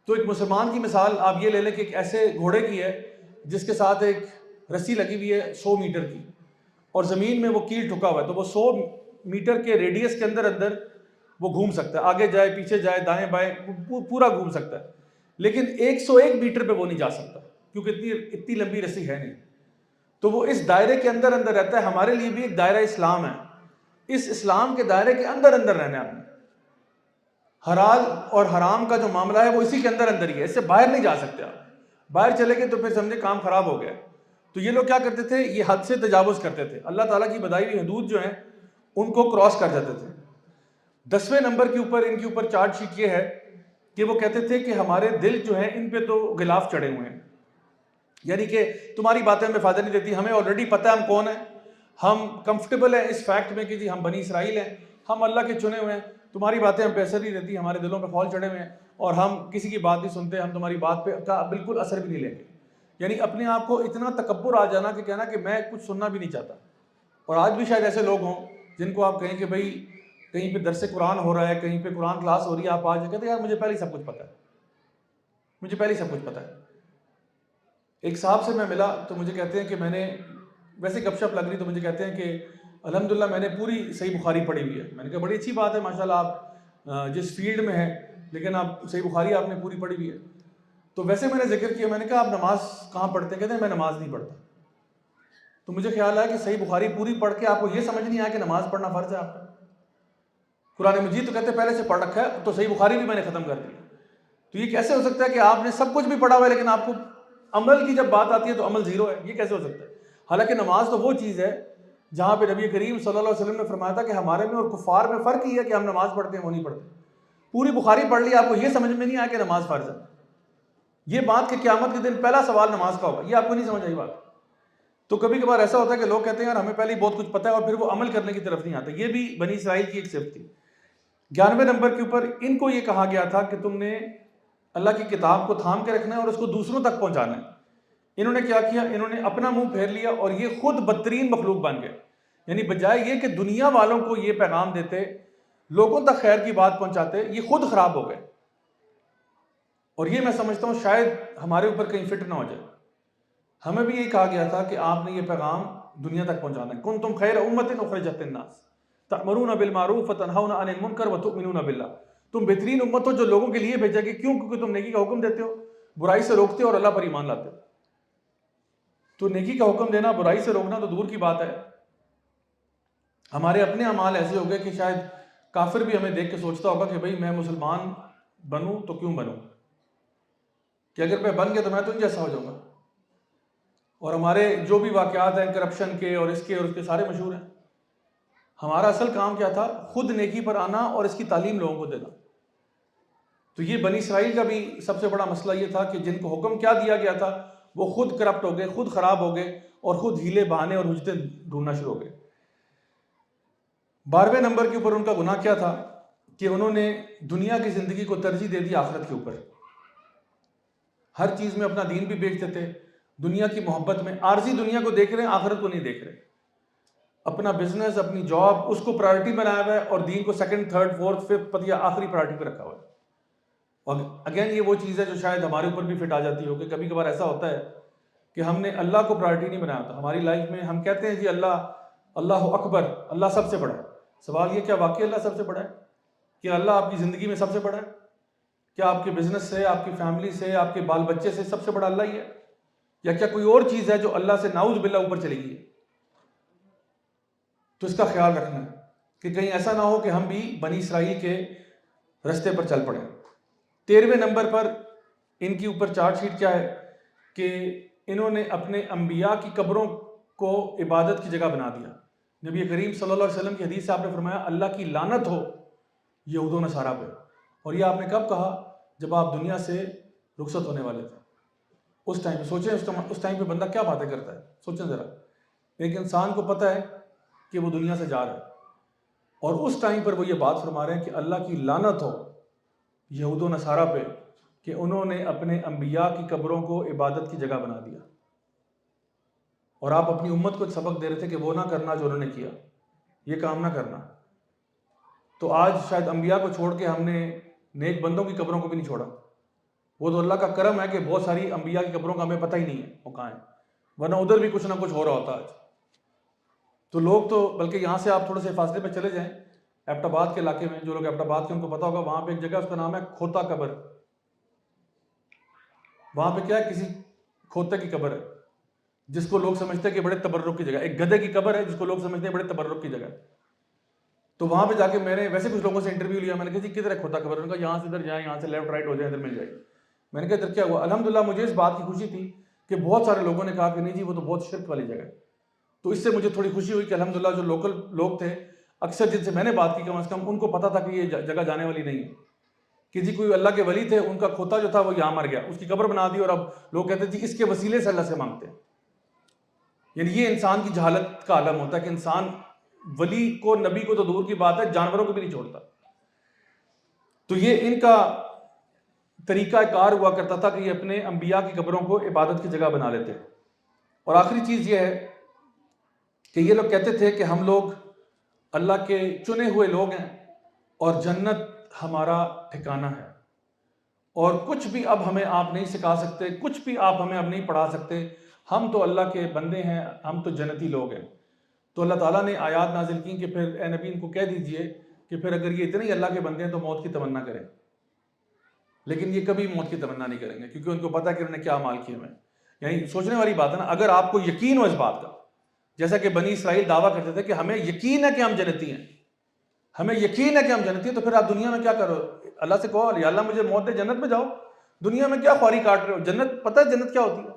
تو ایک مسلمان کی مثال آپ یہ لے لیں کہ ایک ایسے گھوڑے کی ہے جس کے ساتھ ایک رسی لگی ہوئی ہے 100 میٹر کی، اور زمین میں وہ کیل ٹھکا ہوا ہے، تو وہ 100 میٹر کے ریڈیس کے اندر وہ گھوم سکتا ہے، آگے جائے پیچھے جائے دائیں بائیں پورا گھوم سکتا ہے. لیکن 101 میٹر پہ وہ نہیں جا سکتا کیونکہ اتنی لمبی رسی ہے نہیں. تو وہ اس دائرے کے اندر رہتا ہے. ہمارے لیے بھی ایک دائرہ اسلام ہے، اس اسلام کے دائرے کے اندر رہنا ہے آپ نے. حلال اور حرام کا جو معاملہ ہے وہ اسی کے اندر ہی ہے، اس سے باہر نہیں جا سکتے. آپ باہر چلے گئے تو پھر سمجھے کام خراب ہو گیا. تو یہ لوگ کیا کرتے تھے؟ یہ حد سے تجاوز کرتے تھے، اللہ تعالیٰ کی بتائی ہوئی حدود جو ہیں ان کو کراس کر جاتے تھے. 10ویں نمبر کے اوپر ان کے اوپر چارج شیٹ یہ ہے کہ وہ کہتے تھے کہ ہمارے دل جو ہیں ان پہ تو غلاف چڑھے ہوئے ہیں، یعنی کہ تمہاری باتیں ہمیں فائدہ نہیں دیتی، ہمیں آلریڈی پتہ ہے ہم کون ہیں، ہم کمفرٹیبل ہیں اس فیکٹ میں کہ جی ہم بنی اسرائیل ہیں، ہم اللہ کے چنے ہوئے ہیں، تمہاری باتیں ہم پہ اثر نہیں دیتی، ہمارے دلوں پہ خول چڑھے ہوئے ہیں اور ہم کسی کی بات نہیں سنتے، ہم تمہاری بات پہ کا بالکل اثر بھی نہیں لیں گے. یعنی اپنے آپ کو اتنا تکبر آ جانا کہ کہنا کہ میں کچھ سننا بھی نہیں چاہتا. اور آج بھی شاید ایسے لوگ ہوں جن کو آپ کہیں کہ بھائی کہیں پہ درس قرآن ہو رہا ہے، کہیں پہ قرآن کلاس ہو رہی ہے، آپ آج کہتے ہیں یار مجھے پہلے ہی سب کچھ پتہ ہے، مجھے پہلے ہی سب کچھ پتہ ہے. ایک صاحب سے میں ملا تو مجھے کہتے ہیں کہ میں نے ویسے گپ شپ لگ رہی تو مجھے کہتے ہیں کہ الحمدللہ میں نے پوری صحیح بخاری پڑھی ہوئی ہے. میں نے کہا بڑی اچھی بات ہے ماشاءاللہ، آپ جس فیلڈ میں ہیں لیکن آپ صحیح بخاری آپ نے پوری پڑھی ہوئی ہے. تو ویسے میں نے ذکر کیا، میں نے کہا آپ نماز کہاں پڑھتے ہیں؟ کہتے ہیں میں نماز نہیں پڑھتا. تو مجھے خیال آیا کہ صحیح بخاری پوری پڑھ کے آپ کو یہ سمجھ نہیں آیا کہ نماز پڑھنا فرض ہے آپ کا. قرآن مجید تو کہتے ہیں پہلے سے پڑھ رکھا ہے، تو صحیح بخاری بھی میں نے ختم کر دی. تو یہ کیسے ہو سکتا ہے کہ آپ نے سب کچھ بھی پڑھا ہوا ہے لیکن آپ کو عمل کی جب بات آتی ہے تو عمل زیرو ہے؟ یہ کیسے ہو سکتا ہے؟ حالانکہ نماز تو وہ چیز ہے جہاں پہ نبی کریم صلی اللہ علیہ وسلم نے فرمایا تھا کہ ہمارے میں اور کفار میں فرق یہ ہے کہ ہم نماز پڑھتے ہیں وہ نہیں پڑھتے. پوری بخاری پڑھ لی، آپ کو یہ سمجھ میں نہیں آیا کہ نماز فرض ہے. یہ بات کہ قیامت کے دن پہلا سوال نماز کا ہوگا، یہ آپ کو نہیں سمجھ آئی بات. تو کبھی کبھار ایسا ہوتا ہے کہ لوگ کہتے ہیں یار ہمیں پہلے ہی بہت کچھ پتہ ہے اور پھر وہ عمل کرنے کی طرف نہیں آتا. یہ بھی بنی اسرائیل کی ایک صفت تھی. 11ویں نمبر کے اوپر ان کو یہ کہا گیا تھا کہ تم نے اللہ کی کتاب کو تھام کے رکھنا ہے اور اس کو دوسروں تک پہنچانا ہے. انہوں نے کیا کیا؟ انہوں نے اپنا منہ پھیر لیا اور یہ خود بدترین مخلوق بن گئے. یعنی بجائے یہ کہ دنیا والوں کو یہ پیغام دیتے، لوگوں تک خیر کی بات پہنچاتے، یہ خود خراب ہو گئے. اور یہ میں سمجھتا ہوں شاید ہمارے اوپر کہیں فٹ نہ ہو جائے. ہمیں بھی یہی کہا گیا تھا کہ آپ نے یہ پیغام دنیا تک پہنچانا ہے. کنتم خیر امت اخرجت للناس تأمرون بالمعروف وتنہون عن المنکر وتؤمنون باللہ. تم بہترین امت ہو جو لوگوں کے لیے بھیجا گئی. کیوں؟ کیونکہ تم نیکی کا حکم دیتے ہو، برائی سے روکتے ہو اور اللہ پر ایمان لاتے ہو. تو نیکی کا حکم دینا، برائی سے روکنا تو دور کی بات ہے. ہمارے اپنے اعمال ایسے ہو گئے کہ شاید کافر بھی ہمیں دیکھ کے سوچتا ہوگا کہ بھئی میں مسلمان بنوں تو کیوں بنوں، کہ اگر میں بن گیا تو میں تو ان جیسا ہو جاؤں گا. اور ہمارے جو بھی واقعات ہیں کرپشن کے اور اس کے سارے مشہور ہیں. ہمارا اصل کام کیا تھا؟ خود نیکی پر آنا اور اس کی تعلیم لوگوں کو دینا. تو یہ بنی اسرائیل کا بھی سب سے بڑا مسئلہ یہ تھا کہ جن کو حکم کیا دیا گیا تھا وہ خود کرپٹ ہو گئے، خود خراب ہو گئے اور خود ہیلے بہانے اور حجتیں ڈھونڈنا شروع ہو گئے. 12ویں نمبر کے اوپر ان کا گناہ کیا تھا کہ انہوں نے دنیا کی زندگی کو ترجیح دے دی آخرت کے اوپر. ہر چیز میں اپنا دین بھی بیچتے تھے، دنیا کی محبت میں. عارضی دنیا کو دیکھ رہے ہیں، آخرت کو نہیں دیکھ رہے. اپنا بزنس، اپنی جاب، اس کو پرائرٹی بنایا ہوا ہے اور دین کو سیکنڈ، تھرڈ، فورتھ، ففتھ پتہ آخری پرائرٹی پہ رکھا ہوا ہے. اور اگین یہ وہ چیز ہے جو شاید ہمارے اوپر بھی فٹ آ جاتی ہو کہ کبھی کبھار ایسا ہوتا ہے کہ ہم نے اللہ کو پرائرٹی نہیں بنایا ہوتا. ہماری لائف میں ہم کہتے ہیں جی اللہ اکبر، اللہ سب سے بڑا ہے. سوال یہ کیا واقعی اللہ سب سے بڑا ہے؟ کہ اللہ آپ کی زندگی میں سب سے بڑا ہے؟ کیا آپ کے بزنس سے، آپ کی فیملی سے، آپ کے بال بچے سے سب سے بڑا اللہ ہی ہے؟ یا کیا کوئی اور چیز ہے جو اللہ سے نعوذ باللہ اوپر چلی گئی ہے؟ تو اس کا خیال رکھنا ہے کہ کہیں ایسا نہ ہو کہ ہم بھی بنی اسرائیل کے رستے پر چل پڑیں. 13ویں نمبر پر ان کی اوپر چارج شیٹ کیا ہے کہ انہوں نے اپنے انبیاء کی قبروں کو عبادت کی جگہ بنا دیا. نبی کریم صلی اللہ علیہ وسلم کی حدیث سے آپ نے فرمایا اللہ کی لعنت ہو یہود و نصارہ پہ. اور یہ آپ نے کب کہا؟ جب آپ دنیا سے رخصت ہونے والے تھے. اس ٹائم پہ سوچیں، اس ٹائم پہ بندہ کیا باتیں کرتا ہے، سوچیں ذرا. ایک انسان کو پتہ ہے کہ وہ دنیا سے جا رہا ہے اور اس ٹائم پر وہ یہ بات فرما رہے ہیں کہ اللہ کی لعنت ہو یہود و نصارہ پہ کہ انہوں نے اپنے انبیاء کی قبروں کو عبادت کی جگہ بنا دیا. اور آپ اپنی امت کو ایک سبق دے رہے تھے کہ وہ نہ کرنا جو انہوں نے کیا، یہ کام نہ کرنا. تو آج شاید انبیاء کو چھوڑ کے ہم نے نیک بندوں کی قبروں کو بھی نہیں چھوڑا. وہ تو اللہ کا کرم ہے کہ بہت ساری انبیاء کی قبروں کا ہمیں پتہ ہی نہیں ہے وہ کہاں ہیں، ورنہ ادھر بھی کچھ نہ کچھ ہو رہا ہوتا آج. تو لوگ تو بلکہ یہاں سے آپ تھوڑے سے فاصلے پہ چلے جائیں، ایبٹ آباد کے علاقے میں، جو لوگ ایبٹ آباد کے ان کو پتا ہوگا، وہاں پہ ایک جگہ اس کا نام ہے کھوتا قبر. وہاں پہ کیا ہے؟ کسی کھوتے کی قبر ہے جس کو لوگ سمجھتے ہیں کہ بڑے تبرک کی جگہ. ایک گدھے کی قبر ہے جس کو لوگ سمجھتے ہیں بڑے تبرک کی جگہ. تو وہاں پہ جا کے میں نے ویسے کچھ لوگوں سے انٹرویو لیا. میں نے کہا جی کدھر ہے کھوتا قبر؟ انہوں نے کہا یہاں سے ادھر جائیں، یہاں سے لیفٹ رائٹ ہو جائیں، ادھر مل جائے گی. میں نے کہا ادھر کیا ہوا؟ الحمدللہ مجھے اس بات کی خوشی تھی کہ بہت سارے لوگوں نے کہا کہ نہیں جی وہ تو بہت شرک والی جگہ ہے. تو اس سے مجھے تھوڑی خوشی ہوئی کہ الحمدللہ جو لوکل لوگ تھے اکثر جن سے میں نے بات کی کم از کم ان کو پتا تھا کہ یہ جگہ جانے والی نہیں ہے. کہ جی کوئی اللہ کے ولی تھے، ان کا کھوتا جو تھا وہ یہاں مر گیا، اس کی قبر بنا دی اور اب لوگ کہتے ہیں جی اس کے وسیلے سے اللہ سے مانگتے ہیں. یعنی یہ انسان کی جہالت کا عالم ہوتا ہے کہ انسان ولی کو، نبی کو تو دور کی بات ہے، جانوروں کو بھی نہیں چھوڑتا. تو یہ ان کا طریقہ کار ہوا کرتا تھا کہ یہ اپنے انبیاء کی قبروں کو عبادت کی جگہ بنا لیتے. اور آخری چیز یہ ہے کہ یہ لوگ کہتے تھے کہ ہم لوگ اللہ کے چنے ہوئے لوگ ہیں اور جنت ہمارا ٹھکانہ ہے اور کچھ بھی اب ہمیں آپ نہیں سکھا سکتے، کچھ بھی آپ ہمیں اب نہیں پڑھا سکتے، ہم تو اللہ کے بندے ہیں، ہم تو جنتی لوگ ہیں. تو اللہ تعالیٰ نے آیات نازل کی کہ پھر اے نبی ان کو کہہ دیجئے کہ پھر اگر یہ اتنے ہی اللہ کے بندے ہیں تو موت کی تمنا کریں. لیکن یہ کبھی موت کی تمنا نہیں کریں گے کیونکہ ان کو پتہ ہے کہ انہوں نے کیا اعمال کیے ہوئے ہیں. یعنی سوچنے والی بات ہے نا. اگر آپ کو یقین ہو اس بات کا، جیسا کہ بنی اسرائیل دعویٰ کرتے تھے کہ ہمیں یقین ہے کہ ہم جنتی ہیں، ہمیں یقین ہے کہ ہم جنتی ہیں، تو پھر آپ دنیا میں کیا کرو؟ اللہ سے کہو یا اللہ مجھے موت دے، جنت میں جاؤ. دنیا میں کیا خواری کاٹ رہے ہو؟ جنت پتہ ہے جنت کیا ہوتی ہے؟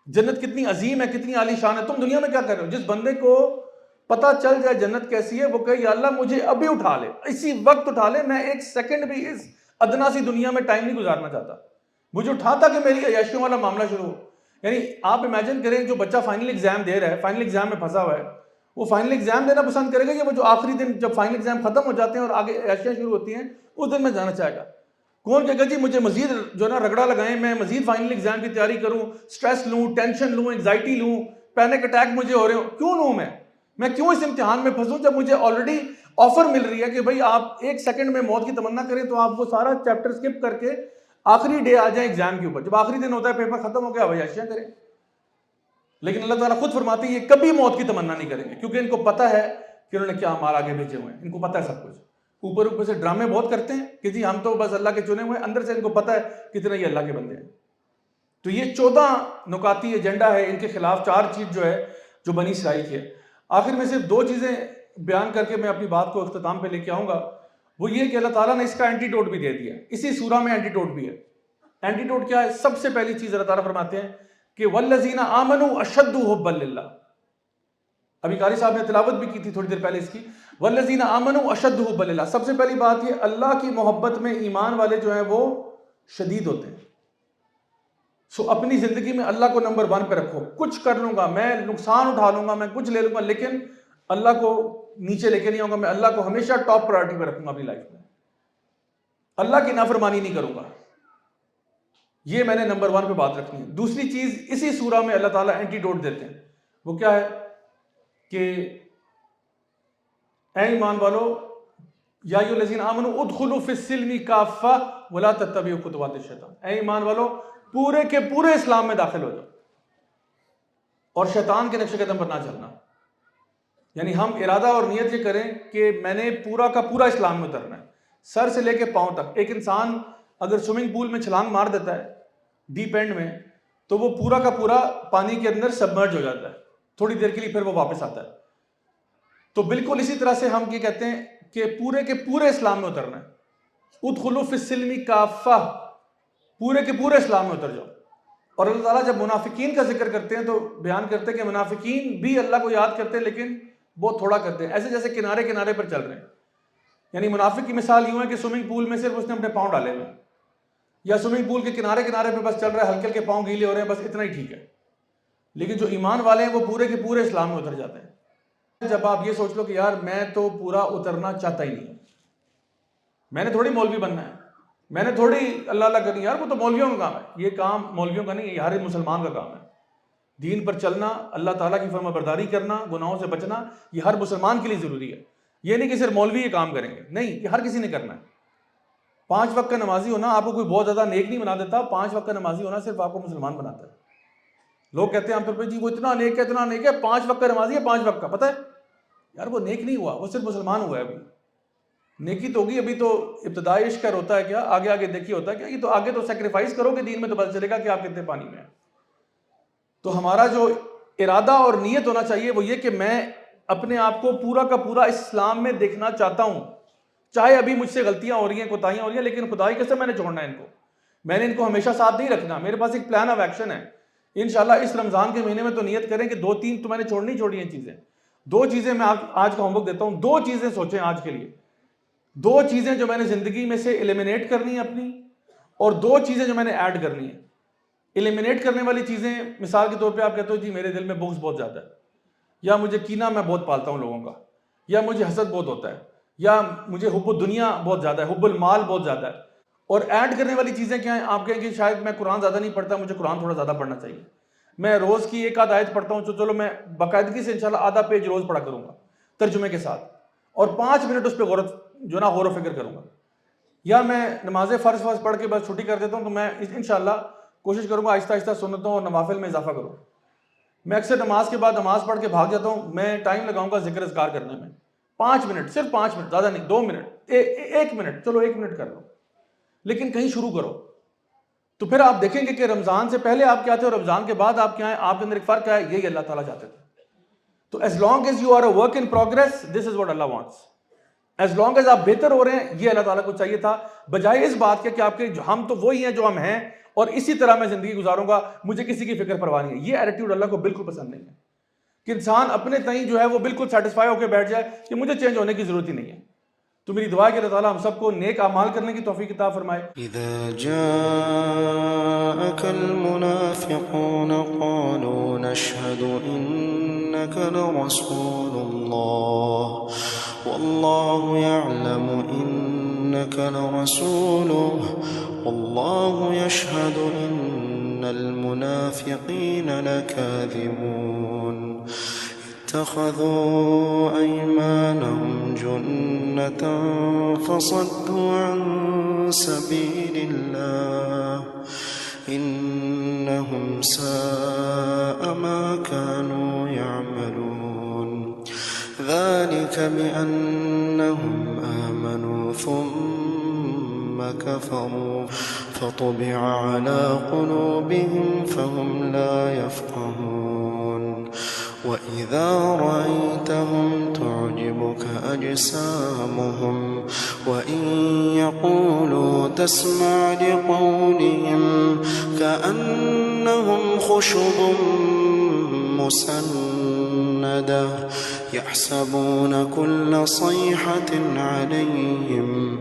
جنت کتنی عظیم ہے، کتنی عالی شان ہے. تم دنیا میں کیا کر رہے ہو؟ جس بندے کو پتہ چل جائے جنت کیسی ہے، وہ کہے یا اللہ مجھے ابھی اٹھا لے، اسی وقت اٹھا لے، میں ایک سیکنڈ بھی اس ادنا سی دنیا میں ٹائم نہیں گزارنا چاہتا، مجھے اٹھاتا کہ میری عیاشیوں والا معاملہ شروع ہو. یعنی آپ امیجن کریں جو بچہ فائنل ایگزام دے رہا ہے، فائنل ایگزام میں پھنسا ہوا ہے وہ فائنل ایگزام دینا پسند کرے گا یا وہ جو آخری دن جب فائنل ایگزام ختم ہو جاتے ہیں اور آگے عیاشیاں شروع ہوتی ہیں اس دن میں جانا چاہے گا؟ کون کہے گا جی مجھے مزید جو نا رگڑا لگائیں، میں مزید فائنل ایگزام کی تیاری کروں، سٹریس لوں، ٹینشن لوں، انگزائٹی لوں، پینک اٹیک مجھے ہو رہے ہوں، کیوں لوں میں کیوں اس امتحان میں پھنسوں جب مجھے آلریڈی آفر مل رہی ہے کہ بھائی آپ 1 سیکنڈ میں موت کی تمنا کریں تو آپ وہ سارا چیپٹر سکپ کر کے آخری ڈے آ جائیں ایگزام کے اوپر، جب آخری دن ہوتا ہے پیپر ختم ہو گیا عیاشیاں کریں۔ لیکن اللہ تعالیٰ خود فرماتے ہیں یہ کبھی موت کی تمنا نہیں کریں گے، کیونکہ ان کو پتہ ہے کہ انہوں نے کیا مال آگے بھیجے ہوئے ہیں، ان کو پتہ ہے سب کچھ۔ اوپر سے ڈرامے بہت کرتے ہیں کہ جی ہم تو بس اللہ کے چنے ہوئے ہیں، اندر سے ان کو پتہ ہے کتنے یہ اللہ کے بندے ہیں۔ تو یہ 14 نکاتی ایجنڈا ہے ان کے خلاف، 4 چیز جو ہے جو بنی اسرائیل کی ہے۔ آخر میں صرف 2 چیزیں بیان کر کے میں اپنی بات کو اختتام پہ لے کے آؤں گا، وہ یہ کہ اللہ تعالیٰ نے اس کا اینٹیڈوٹ بھی دے دیا، اسی سورہ میں اینٹیڈوٹ بھی ہے۔ اینٹیڈوٹ کیا ہے؟ سب سے پہلی چیز اللہ تعالیٰ فرماتے ہیں کہ والذین آمنوا اشد حبا للہ۔ ابھی قاری صاحب نے تلاوت بھی کی تھی تھوڑی دیر پہلے اس کی، والذین آمنوا اشد حبا للہ۔ سب سے پہلی بات یہ اللہ کی محبت میں ایمان والے جو ہیں وہ شدید ہوتے ہیں۔ سو اپنی زندگی میں اللہ کو نمبر 1 پہ رکھو، کچھ کر لوں گا میں، نقصان اٹھا لوں گا میں، کچھ لے لوں گا، لیکن اللہ کو نیچے لے کے نہیں آؤں گا، میں اللہ کو ہمیشہ ٹاپ پرائرٹی پہ رکھوں گا اپنی لائف میں، اللہ کی نافرمانی نہیں کروں گا، یہ میں نے نمبر 1 پہ بات رکھنی ہے۔ دوسری چیز اسی سورہ میں اللہ تعالیٰ اینٹیڈوٹ دیتے ہیں، وہ کیا ہے کہ اے ایمان والو یا ایھا الذین آمنوا ادخلوا فی السلم کافہ ولا تتبعوا خطوات الشیطان، اے ایمان والو پورے کے پورے اسلام میں داخل ہو جاؤ اور شیطان کے نقش قدم پر نہ چلنا۔ یعنی ہم ارادہ اور نیت یہ کریں کہ میں نے پورا کا پورا اسلام میں اترنا ہے، سر سے لے کے پاؤں تک۔ ایک انسان اگر سوئمنگ پول میں چھلانگ مار دیتا ہے ڈیپ اینڈ میں تو وہ پورا کا پورا پانی کے اندر سبمرج ہو جاتا ہے، تھوڑی دیر کے لیے پھر وہ واپس آتا ہے۔ تو بالکل اسی طرح سے ہم یہ کہتے ہیں کہ پورے کے پورے اسلام میں اترنا ہے، ادخلوا فی السلم کافہ، پورے کے پورے اسلام میں اتر جاؤ۔ اور اللہ تعالیٰ جب منافقین کا ذکر کرتے ہیں تو بیان کرتے ہیں کہ منافقین بھی اللہ کو یاد کرتے ہیں لیکن بہت تھوڑا کرتے ہیں، ایسے جیسے کنارے کنارے پر چل رہے ہیں۔ یعنی منافق کی مثال یوں ہے کہ سوئمنگ پول میں صرف اس نے اپنے پاؤں ڈالے ہوئے ہیں، یا سوئمنگ پول کے کنارے کنارے پہ بس چل رہا ہے، ہلکے ہلکے پاؤں گیلے ہو رہے ہیں، بس اتنا ہی ٹھیک ہے۔ لیکن جو ایمان والے ہیں وہ پورے کے پورے اسلام میں اتر جاتے ہیں۔ جب آپ یہ سوچ لو کہ یار میں تو پورا اترنا چاہتا ہی نہیں، میں نے تھوڑی مولوی بننا ہے، میں نے تھوڑی اللہ اللہ کرنی، یار وہ تو مولویوں کا کام ہے، یہ کام مولویوں کا نہیں ہے، یہ ہر مسلمان کا کام ہے۔ دین پر چلنا، اللہ تعالیٰ کی فرما برداری کرنا، گناہوں سے بچنا، یہ ہر مسلمان کے لیے ضروری ہے۔ یہ نہیں کہ صرف مولوی یہ کام کریں گے، نہیں، یہ ہر کسی نے کرنا ہے۔ 5 وقت کا نمازی ہونا آپ کو کوئی بہت زیادہ نیک نہیں بنا دیتا، 5 وقت کا نمازی ہونا صرف آپ کو مسلمان بناتا ہے۔ لوگ کہتے ہیں عام طور پہ جی وہ اتنا نیک ہے، اتنا نیک ہے، 5 وقت کا نمازی ہے، 5 وقت کا، پتہ ہے یار وہ نیک نہیں ہوا، وہ صرف مسلمان ہوا ہے۔ ابھی نیکی تو ہوگی، ابھی تو ابتدائی عشق ہوتا ہے کیا، آگے آگے دیکھیے ہوتا ہے کیا، یہ تو آگے تو سیکریفائس کرو گے دین میں تو پتہ چلے گا کہ آپ کتنے پانی میں ہیں۔ تو ہمارا جو ارادہ اور نیت ہونا چاہیے وہ یہ کہ میں اپنے آپ کو پورا کا پورا اسلام میں دیکھنا چاہتا ہوں، چاہے ابھی مجھ سے غلطیاں ہو رہی ہیں، کوتاہیاں ہو رہی ہیں، لیکن خدائی قسم میں نے چھوڑنا ہے ان کو، میں نے ان کو ہمیشہ ساتھ نہیں رکھنا، میرے پاس ایک پلان آف ایکشن ہے۔ انشاءاللہ اس رمضان کے مہینے میں تو نیت کریں کہ 2-3 تو میں نے چھوڑنی چھوڑی ہیں چیزیں۔ 2 چیزیں میں آج کا ہوم ورک دیتا ہوں، 2 چیزیں سوچیں آج کے لیے، 2 چیزیں جو میں نے زندگی میں سے ایلیمینیٹ کرنی ہے اپنی، اور 2 چیزیں جو میں نے ایڈ کرنی ہے۔ ایلیمینیٹ کرنے والی چیزیں مثال کے طور پہ آپ کہتے ہو جی میرے دل میں بغض بہت زیادہ ہے، یا مجھے کینہ میں بہت پالتا ہوں لوگوں کا، یا مجھے حسد بہت ہوتا ہے، یا مجھے حب الدنیا بہت زیادہ ہے، حب المال بہت زیادہ ہے۔ اور ایڈ کرنے والی چیزیں کیا ہیں؟ آپ کہیں کہ شاید میں قرآن زیادہ نہیں پڑھتا، مجھے قرآن تھوڑا زیادہ پڑھنا چاہیے، میں روز کی 1 آیت پڑھتا ہوں، تو چلو میں باقاعدگی سے انشاءاللہ آدھا پیج روز پڑھا کروں گا ترجمے کے ساتھ، اور 5 منٹ اس پہ غور و فکر کروں گا۔ یا میں نماز فرض پڑھ کے بس چھٹی کر دیتا ہوں، تو میں انشاءاللہ کوشش کروں گا آہستہ آہستہ سنتوں اور نوافل میں اضافہ کروں۔ میں اکثر نماز کے بعد نماز پڑھ کے بھاگ جاتا ہوں، میں ٹائم لگاؤں گا ذکر اذکار کرنے میں 5 منٹ، صرف 5 منٹ، زیادہ نہیں، 2 منٹ، 1 منٹ، چلو 1 منٹ کر لو، لیکن کہیں شروع کرو۔ تو پھر آپ دیکھیں گے کہ رمضان سے پہلے آپ کیا تھے اور رمضان کے بعد آپ کیا ہیں، آپ کے اندر ایک فرق ہے، یہی اللہ تعالیٰ چاہتے تھے۔ تو as long as you are a work in progress, this is what Allah wants. as long as آپ بہتر ہو رہے ہیں، یہ اللہ تعالیٰ کو چاہیے تھا، بجائے اس بات کے کہ آپ کے ہم تو وہی ہیں جو ہم ہیں اور اسی طرح میں زندگی گزاروں گا، مجھے کسی کی فکر پرواہ نہیں ہے۔ یہ ایٹیٹیوڈ اللہ کو بالکل پسند نہیں ہے کہ انسان اپنے تئیں جو ہے وہ بالکل سیٹسفائی ہو کے بیٹھ جائے کہ مجھے چینج ہونے کی ضرورت ہی نہیں ہے۔ تو میری دعا ہے کہ اللہ تعالیٰ ہم سب کو نیک اعمال کرنے کی توفیق عطا فرمائے. إذا جاءك المنافقون قالوا نشهد إنك لرسول الله والله يعلم إنك لرسوله والله يشهد إن المنافقين لكاذبون اتخذوا أيمانهم جنة فصدوا عن سبيل الله إنهم ساء ما كانوا يعملون ذلك بأنهم آمنوا ثم كفروا فطبع على قلوبهم فهم لا يفقهون وإذا رأيتهم تعجبك أجسامهم وإن يقولوا تسمع لقولهم كأنهم خشب مسندة يحسبون كل صيحة عليهم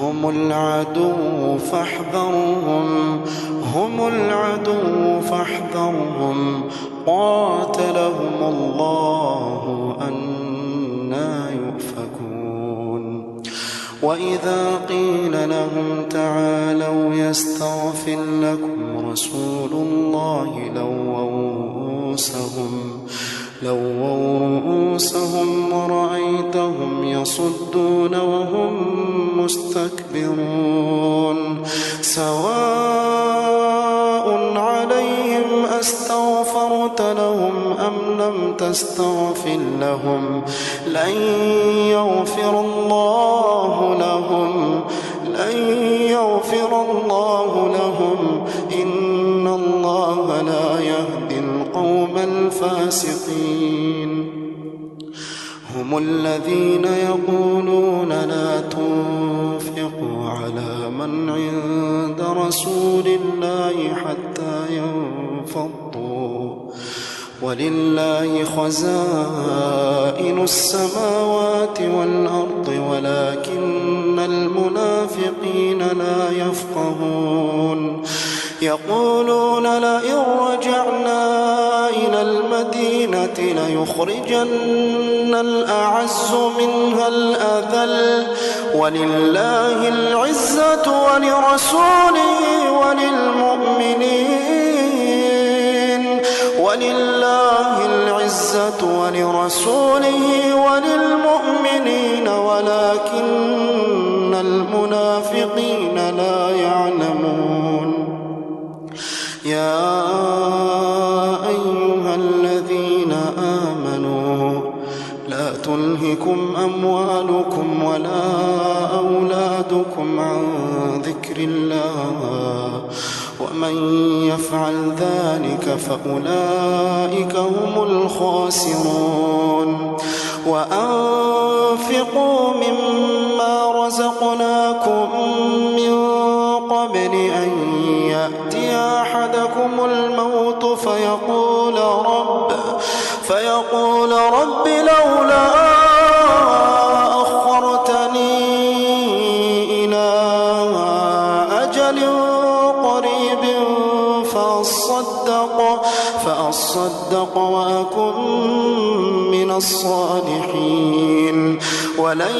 هم العدو فاحذرهم قاتلهم الله أنى يؤفكون وإذا قيل لهم تعالوا يستغفر لكم رسول الله لووا رؤوسهم ورأيتهم يصدون وهم مستكبرون سواء عليهم أستغفرت لهم أم لم تستغفر لهم لن يغفر الله لهم إن الله لا يهدي القوم الفاسقين هم الذين يقولون لا تنفقوا على من عند رسول الله حتى ينفضوا ولله خزائن السماوات والأرض ولكن المنافقين لا يفقهون يقولون لئن رجعنا إلى المدينة ليخرجن الأعز منها الأذل ولله العزة ولرسوله وللمؤمنين ولكن المنافقين لا يعلمون يا أيها الذين آمنوا لا تلهكم أموالكم ولا أولادكم عن ذكر الله ومن يفعل ذلك فأولئك هم الخاسرون وأنفقوا مما رزقناكم من قبل أن يأتي أحدكم الموت فيقول رب لولا أخرتني إلى أجل قريب فأصدق وأكن من الصالحين ولن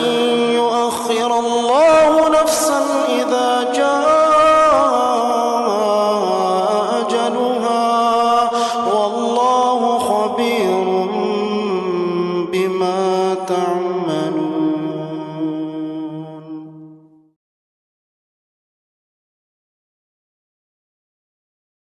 يؤخر الله نفسا إذا جاء